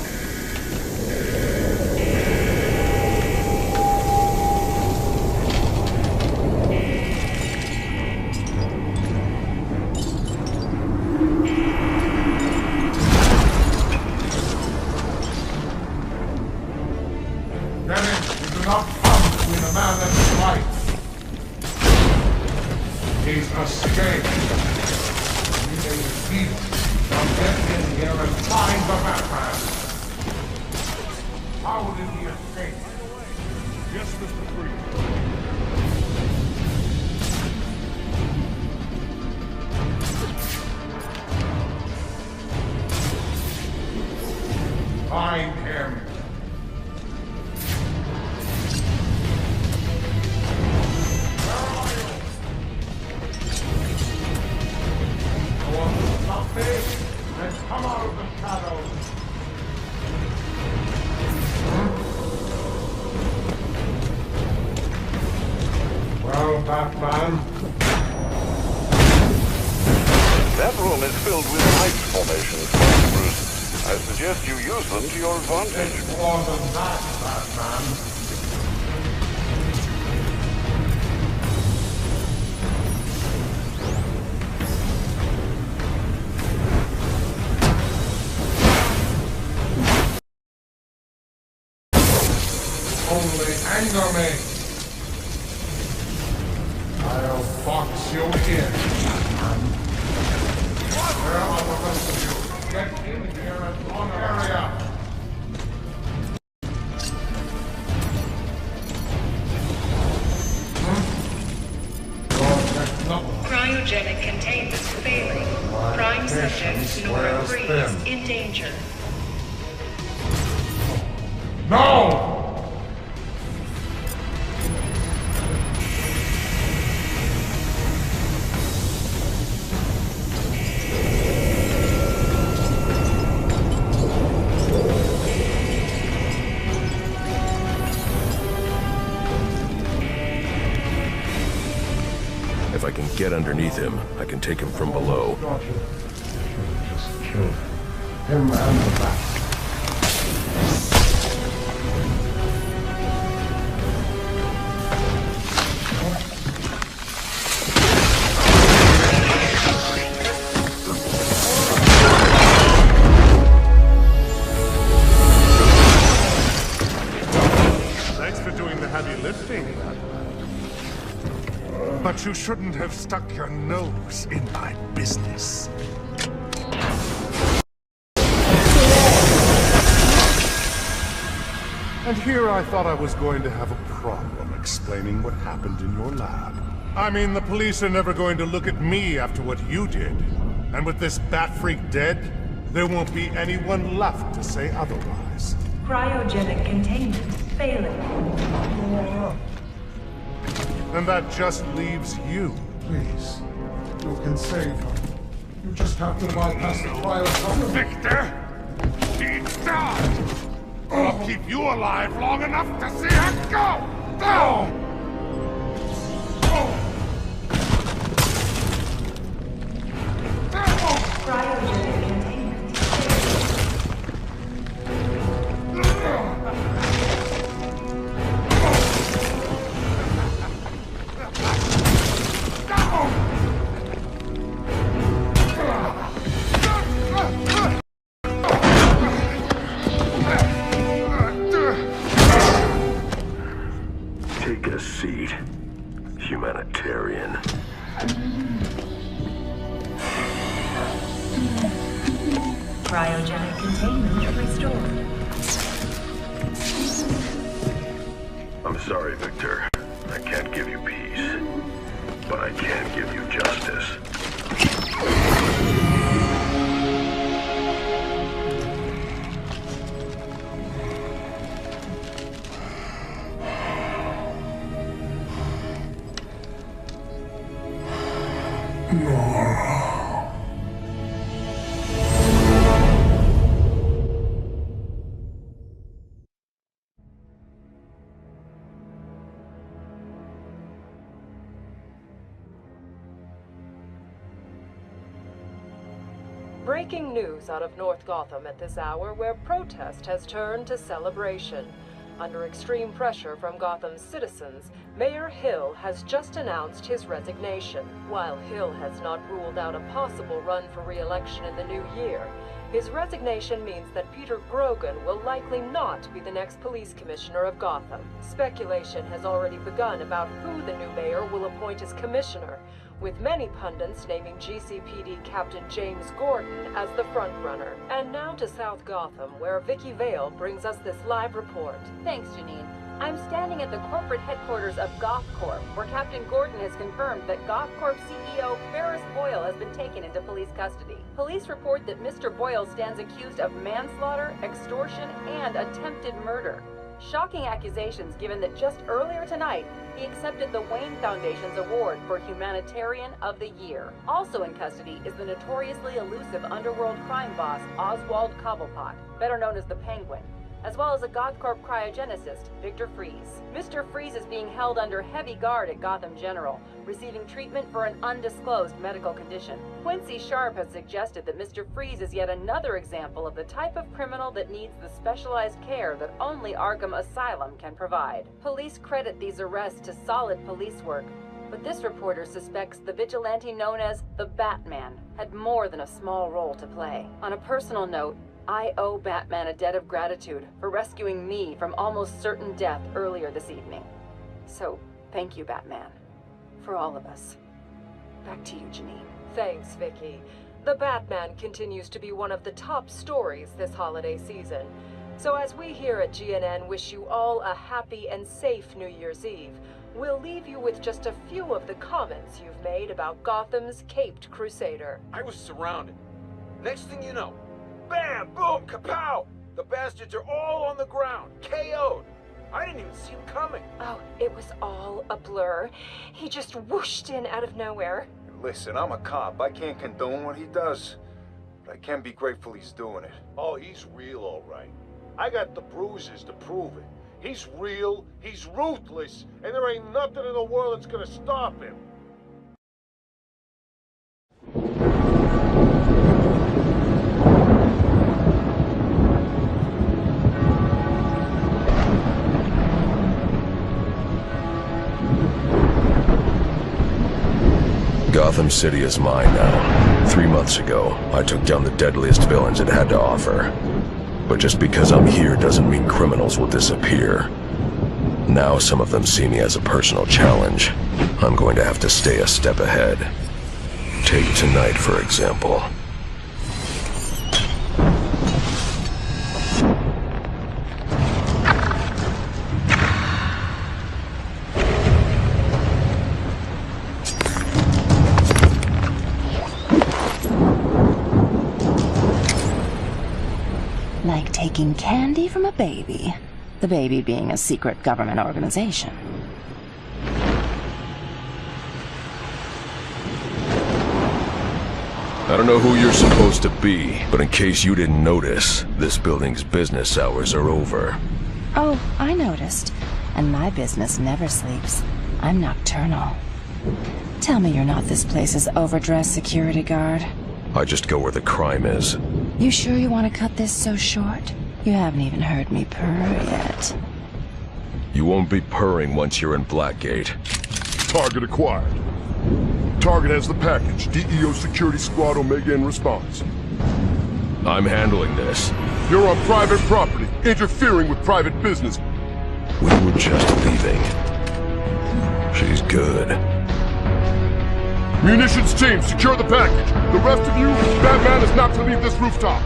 Dennis, you do not come between a man and his wife. He's escaped. Now get in here and find the Batman. How did he escape?
Yes, Mr. Freeze.
Find him. Where are you? You want to stop me? Then come out of the shadows. Well, Batman.
That room is filled with ice formations, Bruce. I suggest you use them to your advantage.
It's more than that, Batman. Only anger me. I'll box you in, Batman. Where are the rest of you? Get in here and on area.
Cryogenic containment failing. Prime subject Nora Freeze in danger.
No!
If I can get underneath him, I can take him from below.
Just kill him and the bat.
Thanks for doing the heavy lifting.
But you shouldn't have stuck your nose in my business. And here I thought I was going to have a problem explaining what happened in your lab. I mean, the police are never going to look at me after what you did. And with this bat freak dead, there won't be anyone left to say otherwise.
Cryogenic containment failing.
And that just leaves you. Please, you can save her. You just have to bypass the cryo.
Victor! She's done! I'll keep you alive long enough to see her go! Go!
Cryogenic containment
Take a seat, humanitarian.
Cryogenic containment restored.
I'm sorry, Victor. I can't give you peace, but I can give you justice.
breaking news out of North Gotham at this hour, where protest has turned to celebration. Under extreme pressure from Gotham's citizens, Mayor Hill has just announced his resignation. While Hill has not ruled out a possible run for re-election in the new year, his resignation means that Peter Grogan will likely not be the next police commissioner of Gotham. Speculation has already begun about who the new mayor will appoint as commissioner, with many pundits naming GCPD Captain James Gordon as the frontrunner. And now to South Gotham, where Vicky Vale brings us this live report.
Thanks, Janine. I'm standing at the corporate headquarters of GothCorp, where Captain Gordon has confirmed that GothCorp CEO Ferris Boyle has been taken into police custody. Police report that Mr. Boyle stands accused of manslaughter, extortion, and attempted murder. Shocking accusations given that just earlier tonight, he accepted the Wayne Foundation's award for Humanitarian of the Year. Also in custody is the notoriously elusive underworld crime boss Oswald Cobblepot, better known as the Penguin, as well as a GothCorp cryogenicist, Victor Freeze. Mr. Freeze is being held under heavy guard at Gotham General, receiving treatment for an undisclosed medical condition. Quincy Sharp has suggested that Mr. Freeze is yet another example of the type of criminal that needs the specialized care that only Arkham Asylum can provide. Police credit these arrests to solid police work, but this reporter suspects the vigilante known as the Batman had more than a small role to play. On a personal note, I owe Batman a debt of gratitude for rescuing me from almost certain death earlier this evening. So, thank you, Batman. For all of us. Back to you, Janine.
Thanks, Vicky. The Batman continues to be one of the top stories this holiday season. So as we here at GNN wish you all a happy and safe New Year's Eve, we'll leave you with just a few of the comments you've made about Gotham's Caped Crusader.
I was surrounded. Next thing you know, bam, boom, kapow! The bastards are all on the ground, KO'd. I didn't even see him coming.
Oh, it was all a blur. He just whooshed in out of nowhere.
Listen, I'm a cop. I can't condone what he does. But I can be grateful he's doing it.
Oh, he's real, all right. I got the bruises to prove it. He's real, he's ruthless, and there ain't nothing in the world that's gonna stop him.
Gotham City is mine now. 3 months ago, I took down the deadliest villains it had to offer. But just because I'm here doesn't mean criminals will disappear. Now some of them see me as a personal challenge. I'm going to have to stay a step ahead. Take tonight, for example.
Like taking candy from a baby. The baby being a secret government organization.
I don't know who you're supposed to be, but in case you didn't notice, this building's business hours are over.
Oh, I noticed. And my business never sleeps. I'm nocturnal. Tell me you're not this place's overdressed security guard.
I just go where the crime is.
You sure you want to cut this so short? You haven't even heard me purr yet.
You won't be purring once you're in Blackgate.
Target acquired. Target has the package. DEO Security Squad Omega in response.
I'm handling this.
You're on private property, interfering with private business.
We were just leaving. She's good.
Munitions team, secure the package. The rest of you, Batman is not to leave this rooftop.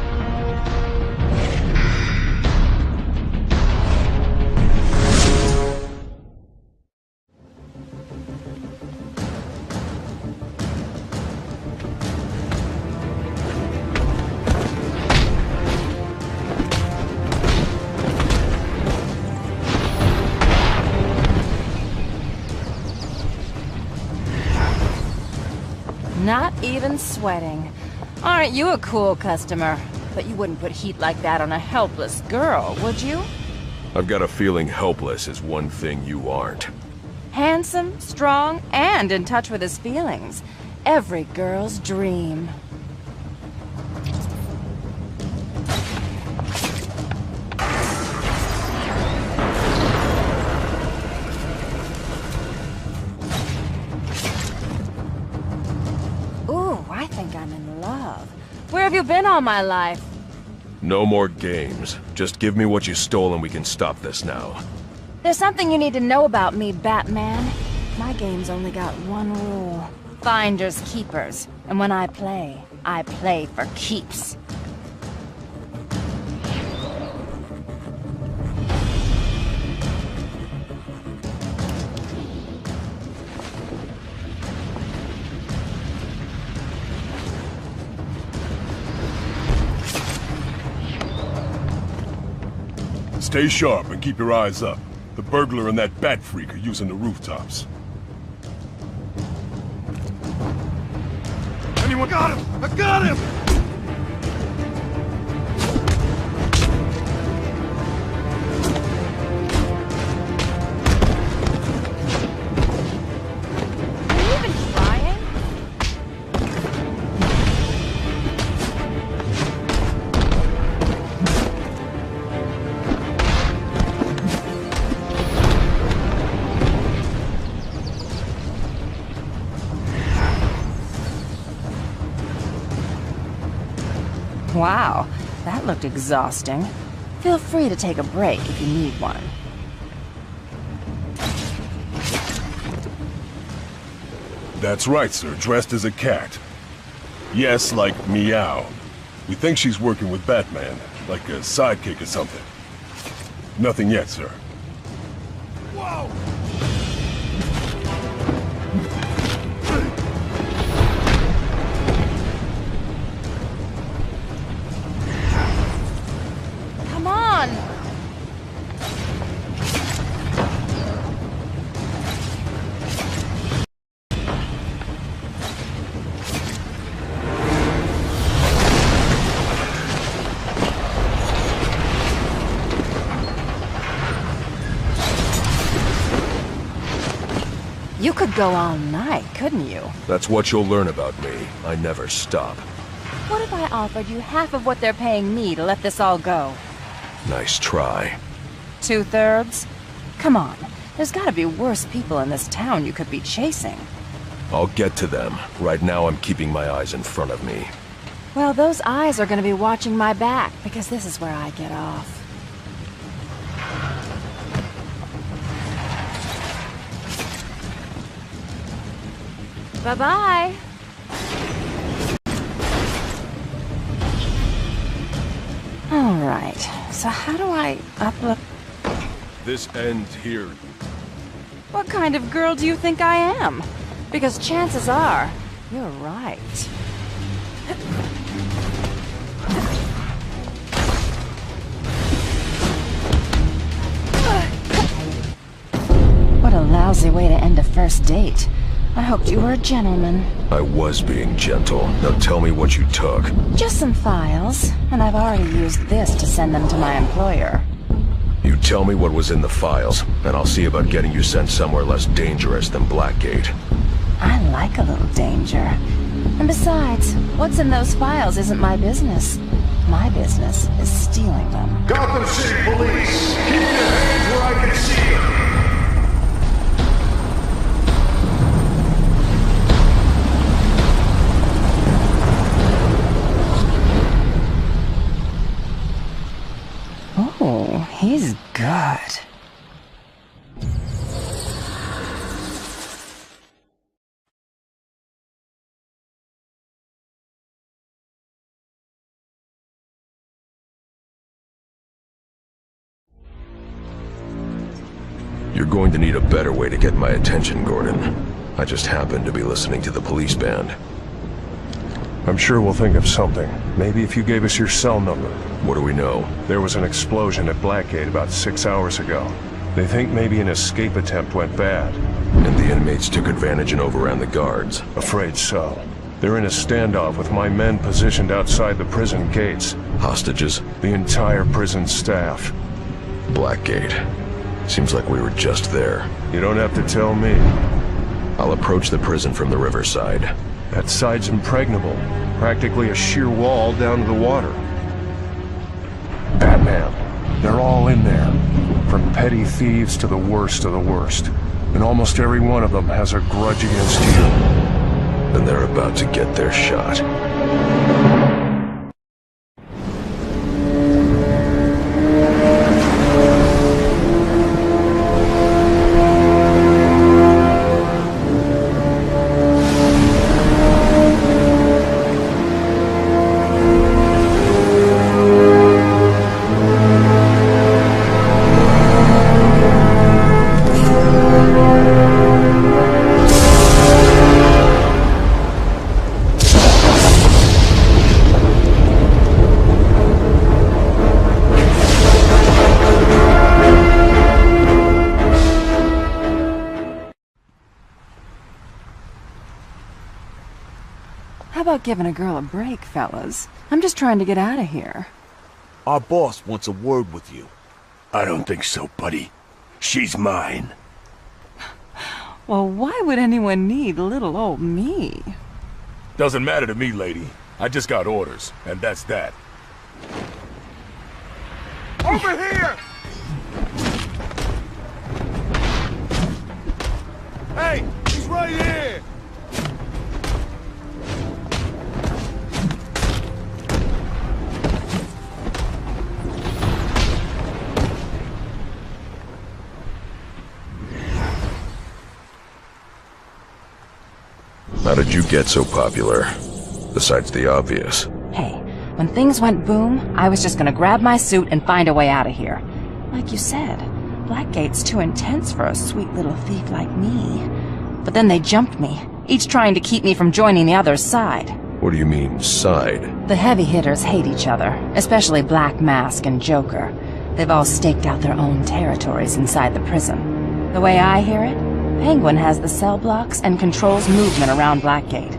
Not even sweating. Aren't you a cool customer? But you wouldn't put heat like that on a helpless girl, would you?
I've got a feeling helpless is one thing you aren't.
Handsome, strong, and in touch with his feelings. Every girl's dream. been all my life.
No more games. Just give me what you stole and we can stop this now.
There's something you need to know about me, Batman. My game's only got one rule. Finders keepers. And when I play for keeps.
Stay sharp and keep your eyes up. The burglar and that bat freak are using the rooftops.
Anyone got him? I got him!
Are you even trying? Wow, that looked exhausting. Feel free to take a break if you need one.
That's right, sir. Dressed as a cat. Yes, like Meow. We think she's working with Batman, like a sidekick or something. Nothing yet, sir.
Whoa!
Come on! You could go all night, couldn't you?
That's what you'll learn about me. I never stop.
What if I offered you half of what they're paying me to let this all go?
Nice try.
2/3? Come on, there's gotta be worse people in this town you could be chasing.
I'll get to them. Right now I'm keeping my eyes in front of me.
Well, those eyes are gonna be watching my back, because this is where I get off. Bye-bye. All right, so how do I upload?
This ends here.
What kind of girl do you think I am? Because chances are, you're right. What a lousy way to end a first date. I hoped you were a gentleman.
I was being gentle. Now tell me what you took.
Just some files, and I've already used this to send them to my employer.
You tell me what was in the files, and I'll see about getting you sent somewhere less dangerous than Blackgate.
I like a little danger. And besides, what's in those files isn't my business. My business is stealing them.
Gotham City Police! Keep your hands where I can see them!
Oh, he's good.
You're going to need a better way to get my attention, Gordon. I just happened to be listening to the police band.
I'm sure we'll think of something. Maybe if you gave us your cell number.
What do we know?
There was an explosion at Blackgate about 6 hours ago. They think maybe an escape attempt went bad.
And the inmates took advantage and overran the guards?
Afraid so. They're in a standoff with my men positioned outside the prison gates.
Hostages?
The entire prison staff.
Blackgate. Seems like we were just there.
You don't have to tell me.
I'll approach the prison from the riverside.
That side's impregnable. Practically a sheer wall down to the water. Batman. They're all in there. From petty thieves to the worst of the worst. And almost every one of them has a grudge against you.
And they're about to get their shot.
about giving a girl a break, fellas? I'm just trying to get out of here.
Our boss wants a word with you.
I don't think so, buddy. She's mine.
Well, why would anyone need little old me?
Doesn't matter to me, lady. I just got orders, and that's that.
Over here!
Hey, he's right here!
How did you get so popular? Besides the obvious.
Hey, when things went boom, I was just gonna grab my suit and find a way out of here. Like you said, Blackgate's too intense for a sweet little thief like me. But then they jumped me, each trying to keep me from joining the other's side.
What do you mean, side?
The heavy hitters hate each other, especially Black Mask and Joker. They've all staked out their own territories inside the prison. The way I hear it, Penguin has the cell blocks and controls movement around Blackgate.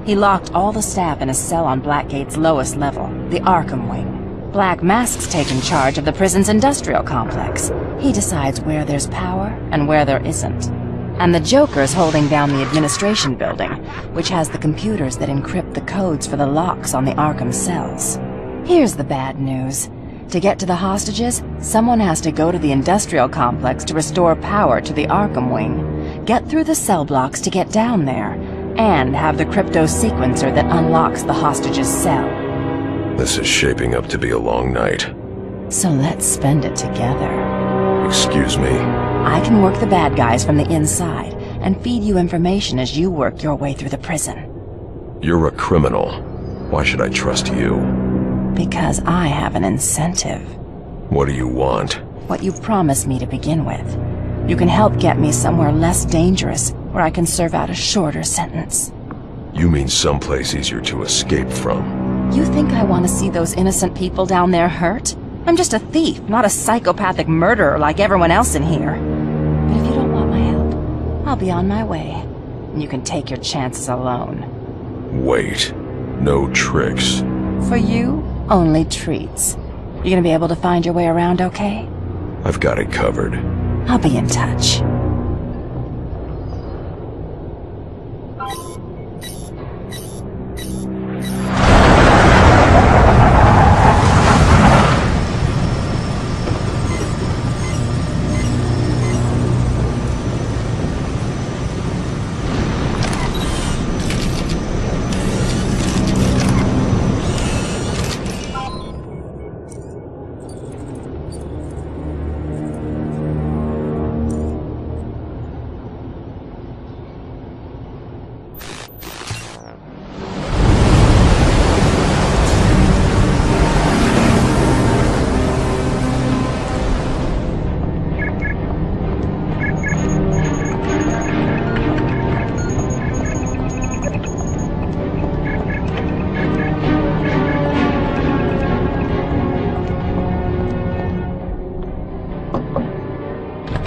He locked all the staff in a cell on Blackgate's lowest level, the Arkham wing. Black Mask's taken charge of the prison's industrial complex. He decides where there's power and where there isn't. And the Joker's holding down the administration building, which has the computers that encrypt the codes for the locks on the Arkham cells. Here's the bad news. To get to the hostages, someone has to go to the industrial complex to restore power to the Arkham wing, get through the cell blocks to get down there, and have the crypto sequencer that unlocks the hostage's cell.
This is shaping up to be a long night.
So let's spend it together.
Excuse me?
I can work the bad guys from the inside and feed you information as you work your way through the prison.
You're a criminal. Why should I trust you?
Because I have an incentive.
What do you want?
What you promised me to begin with. You can help get me somewhere less dangerous, where I can serve out a shorter sentence.
You mean someplace easier to escape from?
You think I want to see those innocent people down there hurt? I'm just a thief, not a psychopathic murderer like everyone else in here. But if you don't want my help, I'll be on my way. And you can take your chances alone.
Wait. No tricks.
For you, only treats. You gonna be able to find your way around okay?
I've got it covered.
I'll be in touch.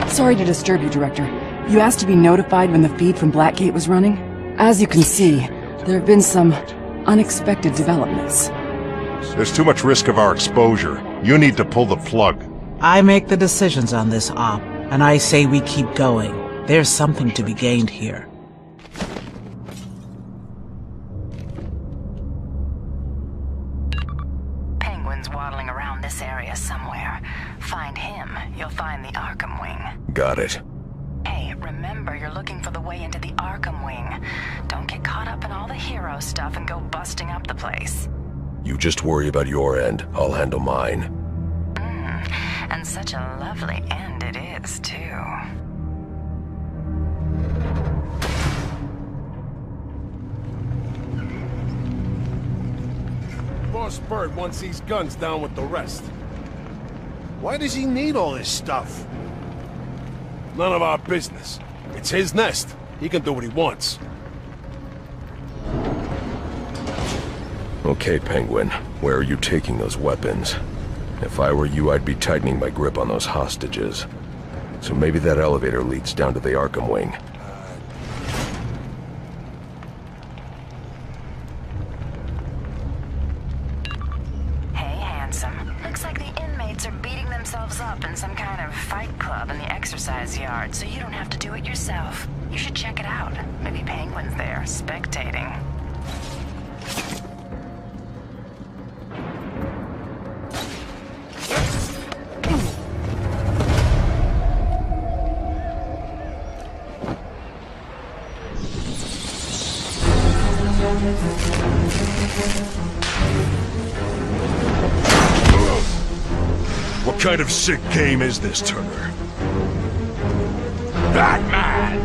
Sorry to disturb you, Director. You asked to be notified when the feed from Blackgate was running? As you can see, there have been some unexpected developments.
There's too much risk of our exposure. You need to pull the plug.
I make the decisions on this op, and I say we keep going. There's something to be gained here.
Penguin's waddling around this area somewhere. Find him, you'll find the Arkham wing.
Got it.
Hey, remember you're looking for the way into the Arkham wing. Don't get caught up in all the hero stuff and go busting up the place.
You just worry about your end. I'll handle mine.
And such a lovely end it is, too.
Boss Bird wants these guns down with the rest. Why does he need all this stuff?
None of our business. It's his nest. He can do what he wants.
Okay, Penguin. Where are you taking those weapons? If I were you, I'd be tightening my grip on those hostages. So maybe that elevator leads down to the Arkham wing.
themselves up in some kind of fight club in the exercise yard, so you don't have to do it yourself. You should check it out. Maybe Penguin's there, spectating.
What kind of sick game is this, Turner?
Batman!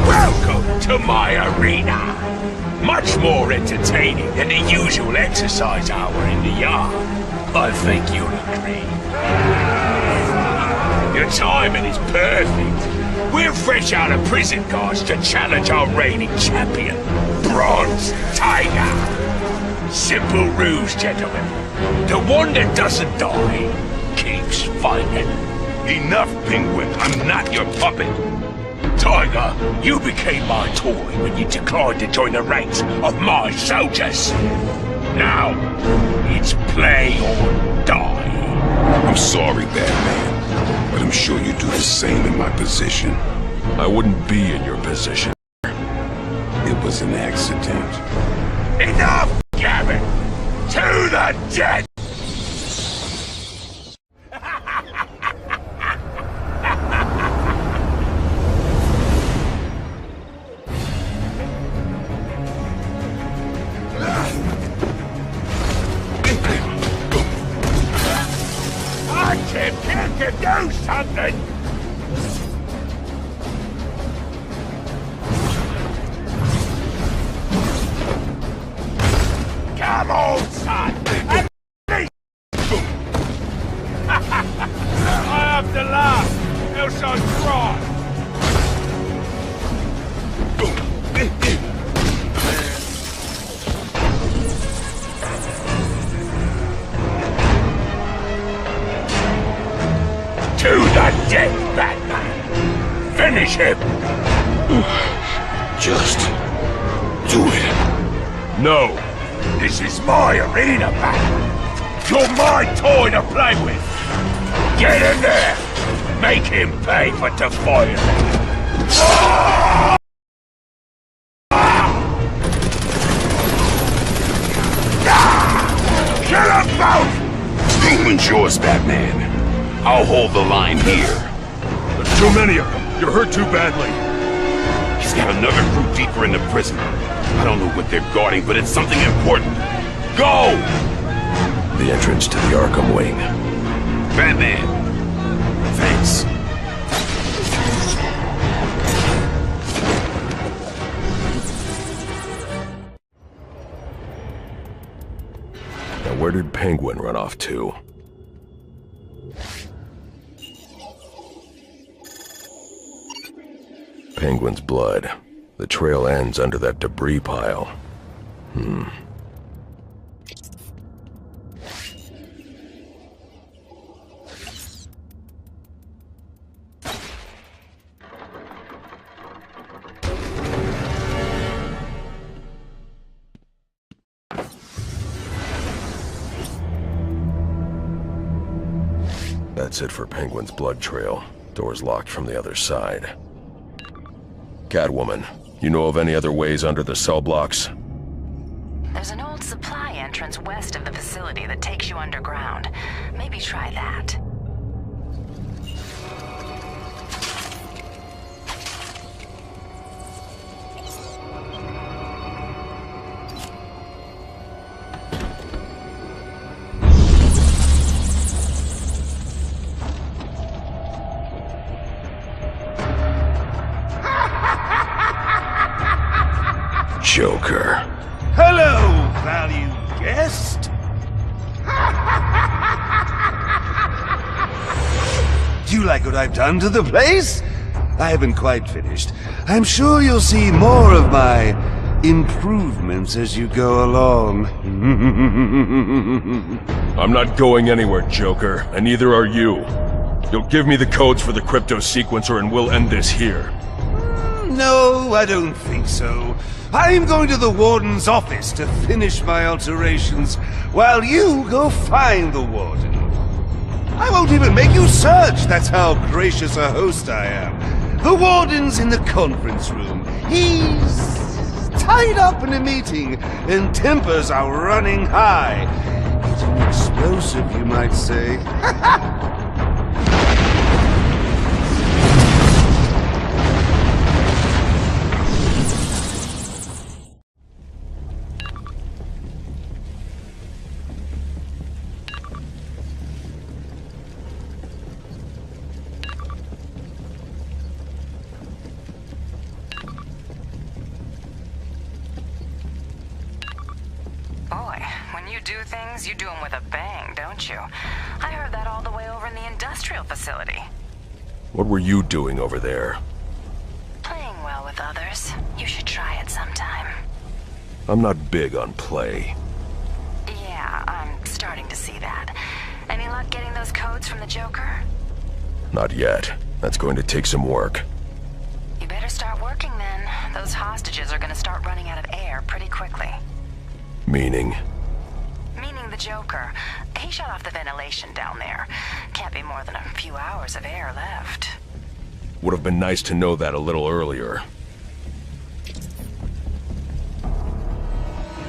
Welcome to my arena! Much more entertaining than the usual exercise hour in the yard. I think you'll agree. Your timing is perfect. We're fresh out of prison, guards, to challenge our reigning champion, Bronze Tiger. Simple rules, gentlemen. The one that doesn't die keeps fighting.
Enough, Penguin. I'm not your puppet.
Tiger, you became my toy when you declined to join the ranks of my soldiers. Now, it's play or die.
I'm sorry, Batman, but I'm sure you do the same in my position.
I wouldn't be in your position.
It was an accident.
Enough, Gavin! To the death! To do something! Come on, son! I have to laugh, else I cry! To the death, Batman! Finish him!
Just do it.
No! This is my arena, Batman! You're my toy to play with! Get in there! Make him pay for defiance! Kill them both!
Penguin's yours, Batman. I'll hold the line here.
There's too many of them. You're hurt too badly.
He's got another group deeper in the prison. I don't know what they're guarding, but it's something important. Go!
The entrance to the Arkham wing.
Batman. Thanks.
Now where did Penguin run off to? Penguin's blood. The trail ends under that debris pile. That's it for Penguin's blood trail. Door's locked from the other side. Catwoman, you know of any other ways under the cell blocks?
There's an old supply entrance west of the facility that takes you underground. Maybe try that.
Joker.
Hello, valued guest. Do you like what I've done to the place? I haven't quite finished. I'm sure you'll see more of my improvements as you go along.
I'm not going anywhere, Joker, and neither are you. You'll give me the codes for the crypto sequencer and we'll end this here.
No, I don't think so. I'm going to the Warden's office to finish my alterations, while you go find the Warden. I won't even make you search, that's how gracious a host I am. The warden's in the conference room. He's tied up in a meeting, and tempers are running high. Getting explosive, you might say.
You do them with a bang, don't you? I heard that all the way over in the industrial facility.
What were you doing over there?
Playing well with others. You should try it sometime.
I'm not big on play.
Yeah, I'm starting to see that. Any luck getting those codes from the Joker?
Not yet. That's going to take some work.
You better start working then. Those hostages are gonna start running out of air pretty quickly.
Meaning?
Meaning the Joker. He shut off the ventilation down there. Can't be more than a few hours of air left.
Would have been nice to know that a little earlier.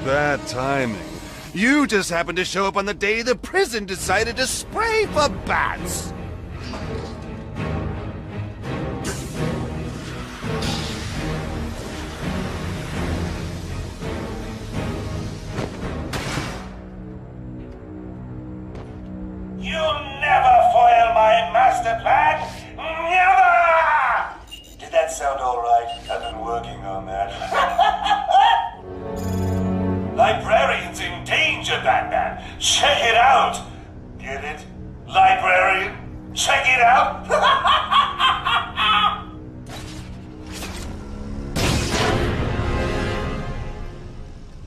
Bad timing. You just happened to show up on the day the prison decided to spray for bats.
Master plan? Never! Did that sound alright? I've been working on that. Librarian's in danger, Batman! Check it out! Get it? Librarian? Check it out!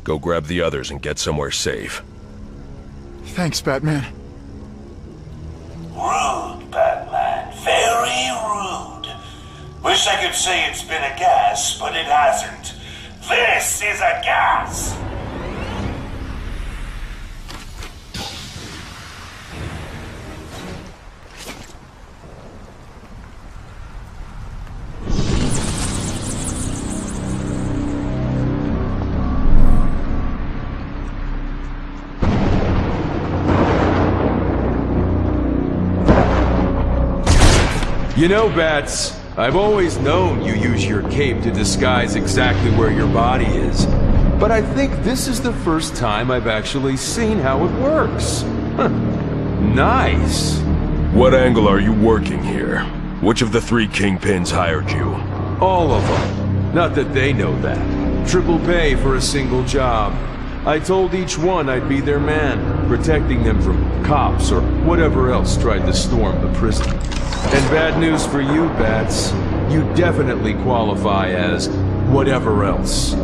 Go grab the others and get somewhere safe.
Thanks, Batman.
Rude, Batman. Very rude. Wish I could say it's been a gas, but it hasn't. This is a gas!
You know, Bats, I've always known you use your cape to disguise exactly where your body is. But I think this is the first time I've actually seen how it works. Huh. Nice.
What angle are you working here? Which of the three kingpins hired you?
All of them. Not that they know that. Triple pay for a single job. I told each one I'd be their man, protecting them from cops or whatever else tried to storm the prison. And bad news for you, Bats. You definitely qualify as whatever else.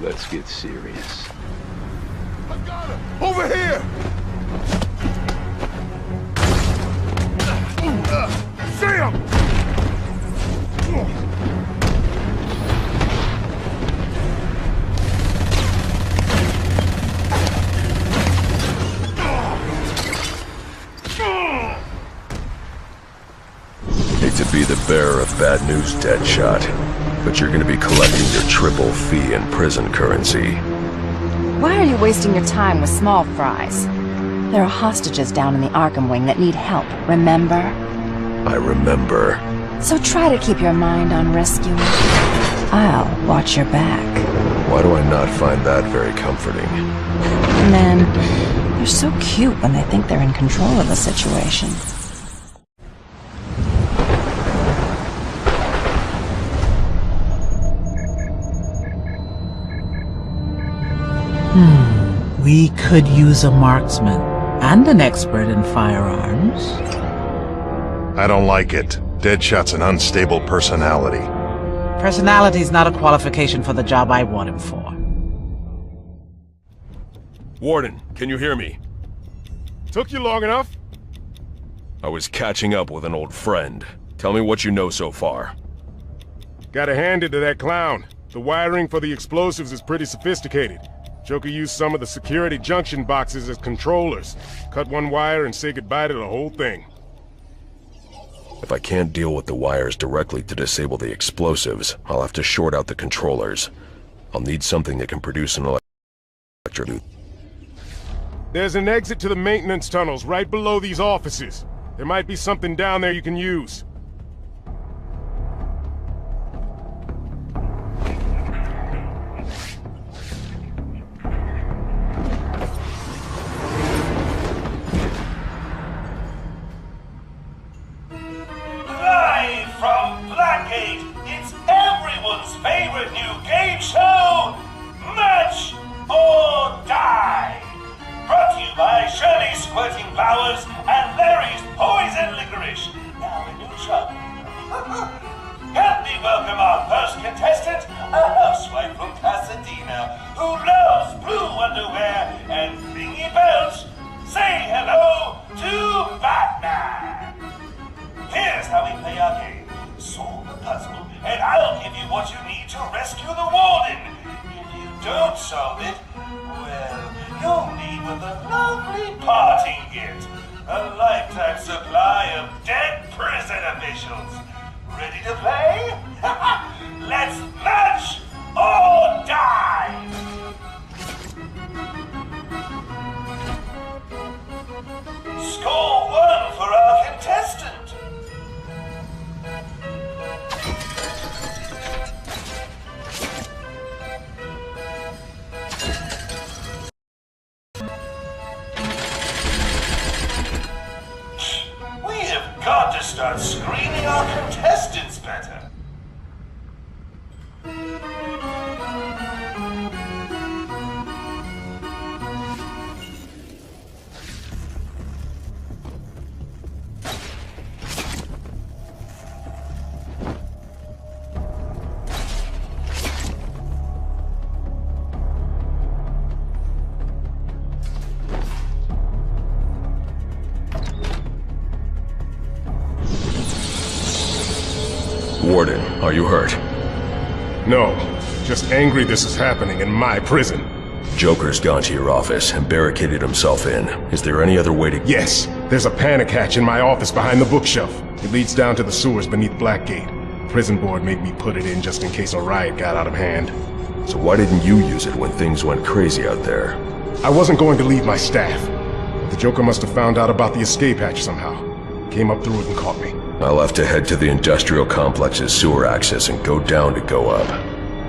Let's get serious.
I got him! Over here! See him!
Hate to be the bearer of bad news, Deadshot, but you're gonna be collecting your triple fee in prison currency.
Why are you wasting your time with small fries? There are hostages down in the Arkham wing that need help, remember?
I remember.
So try to keep your mind on rescuing. I'll watch your back.
Why do I not find that very comforting?
Men, they're so cute when they think they're in control of the situation.
We could use a marksman and an expert in firearms.
I don't like it.
Deadshot's an unstable personality.
Personality's not a qualification for the job I want him for.
Warden, can you hear me?
Took you long enough?
I was catching up with an old friend. Tell me what you know so far.
Gotta hand it to that clown. The wiring for the explosives is pretty sophisticated. Joker used some of the security junction boxes as controllers. Cut one wire and say goodbye to the whole thing.
If I can't deal with the wires directly to disable the explosives, I'll have to short out the controllers. I'll need something that can produce an electric...
There's an exit to the maintenance tunnels right below these offices. There might be something down there you can use.
Live from Blackgate, it's everyone's favorite new game show, Match or Die. Brought to you by Shirley's Squirting Flowers and Larry's Poison Licorice. Now in new trouble. Help me welcome our first contestant, a housewife from Pasadena who loves blue underwear and thingy belts. Say hello to Batman. Here's how we play our game. Solve the puzzle, and I'll give you what you need to rescue the warden. If you don't solve it, well, you'll leave with a lovely parting gift. A lifetime supply of dead prison officials. Ready to play? Let's match or die! Score 1 for our contestant. We have got to start screening our contestants better.
Warden, are you hurt?
No, just angry this is happening in my prison.
Joker's gone to your office and barricaded himself in. Is there any other way to...
Yes, there's a panic hatch in my office behind the bookshelf. It leads down to the sewers beneath Blackgate. Prison board made me put it in just in case a riot got out of hand.
So why didn't you use it when things went crazy out there?
I wasn't going to leave my staff. The Joker must have found out about the escape hatch somehow. Came up through it and caught me.
I'll have to head to the industrial complex's sewer access and go down to go up.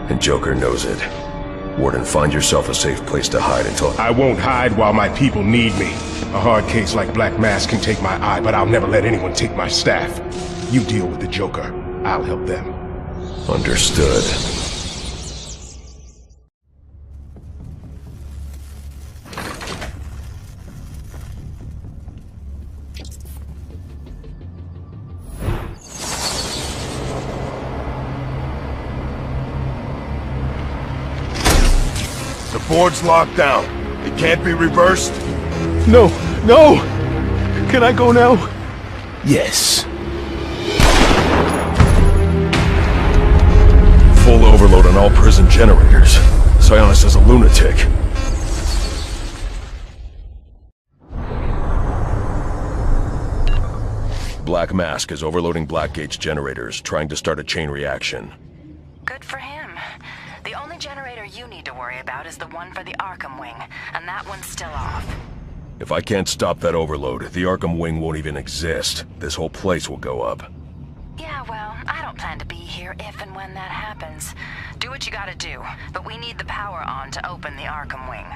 And Joker knows it. Warden, find yourself a safe place to hide until...
I won't hide while my people need me. A hard case like Black Mask can take my eye, but I'll never let anyone take my staff. You deal with the Joker. I'll help them.
Understood.
The board's locked down. It can't be reversed?
No! No! Can I go now?
Yes.
Full overload on all prison generators. Sionis is a lunatic. Black Mask is overloading Blackgate's generators, trying to start a chain reaction.
Good for him. The only generator you need to worry about is the one for the Arkham wing, and that one's still off.
If I can't stop that overload, the Arkham wing won't even exist. This whole place will go up.
Yeah, well, I don't plan to be here if and when that happens. Do what you gotta do, but we need the power on to open the Arkham wing.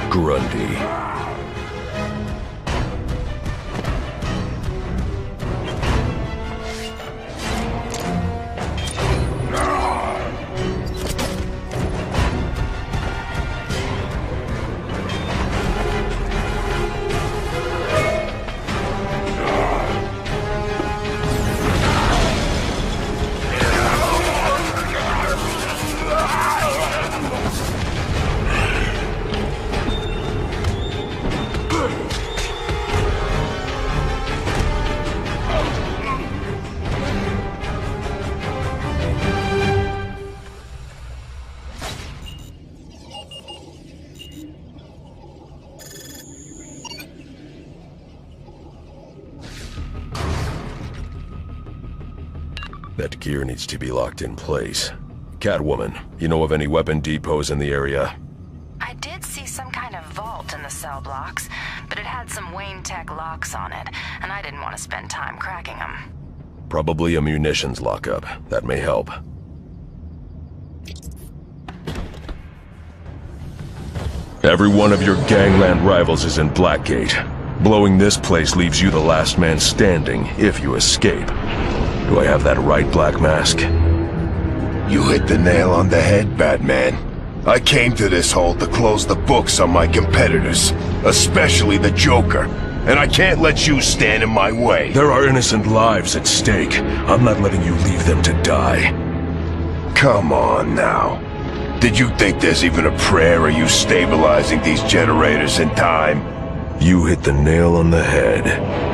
Grunt That gear needs to be locked in place. Catwoman, you know of any weapon depots in the area?
I did see some kind of vault in the cell blocks, but it had some Wayne Tech locks on it, and I didn't want to spend time cracking them.
Probably a munitions lockup. That may help. Every one of your gangland rivals is in Blackgate. Blowing this place leaves you the last man standing if you escape. Do I have that right, Black Mask?
You hit the nail on the head, Batman. I came to this hole to close the books on my competitors, especially the Joker, and I can't let you stand in my way.
There are innocent lives at stake. I'm not letting you leave them to die.
Come on now. Did you think there's even a prayer of you stabilizing these generators in time?
You hit the nail on the head.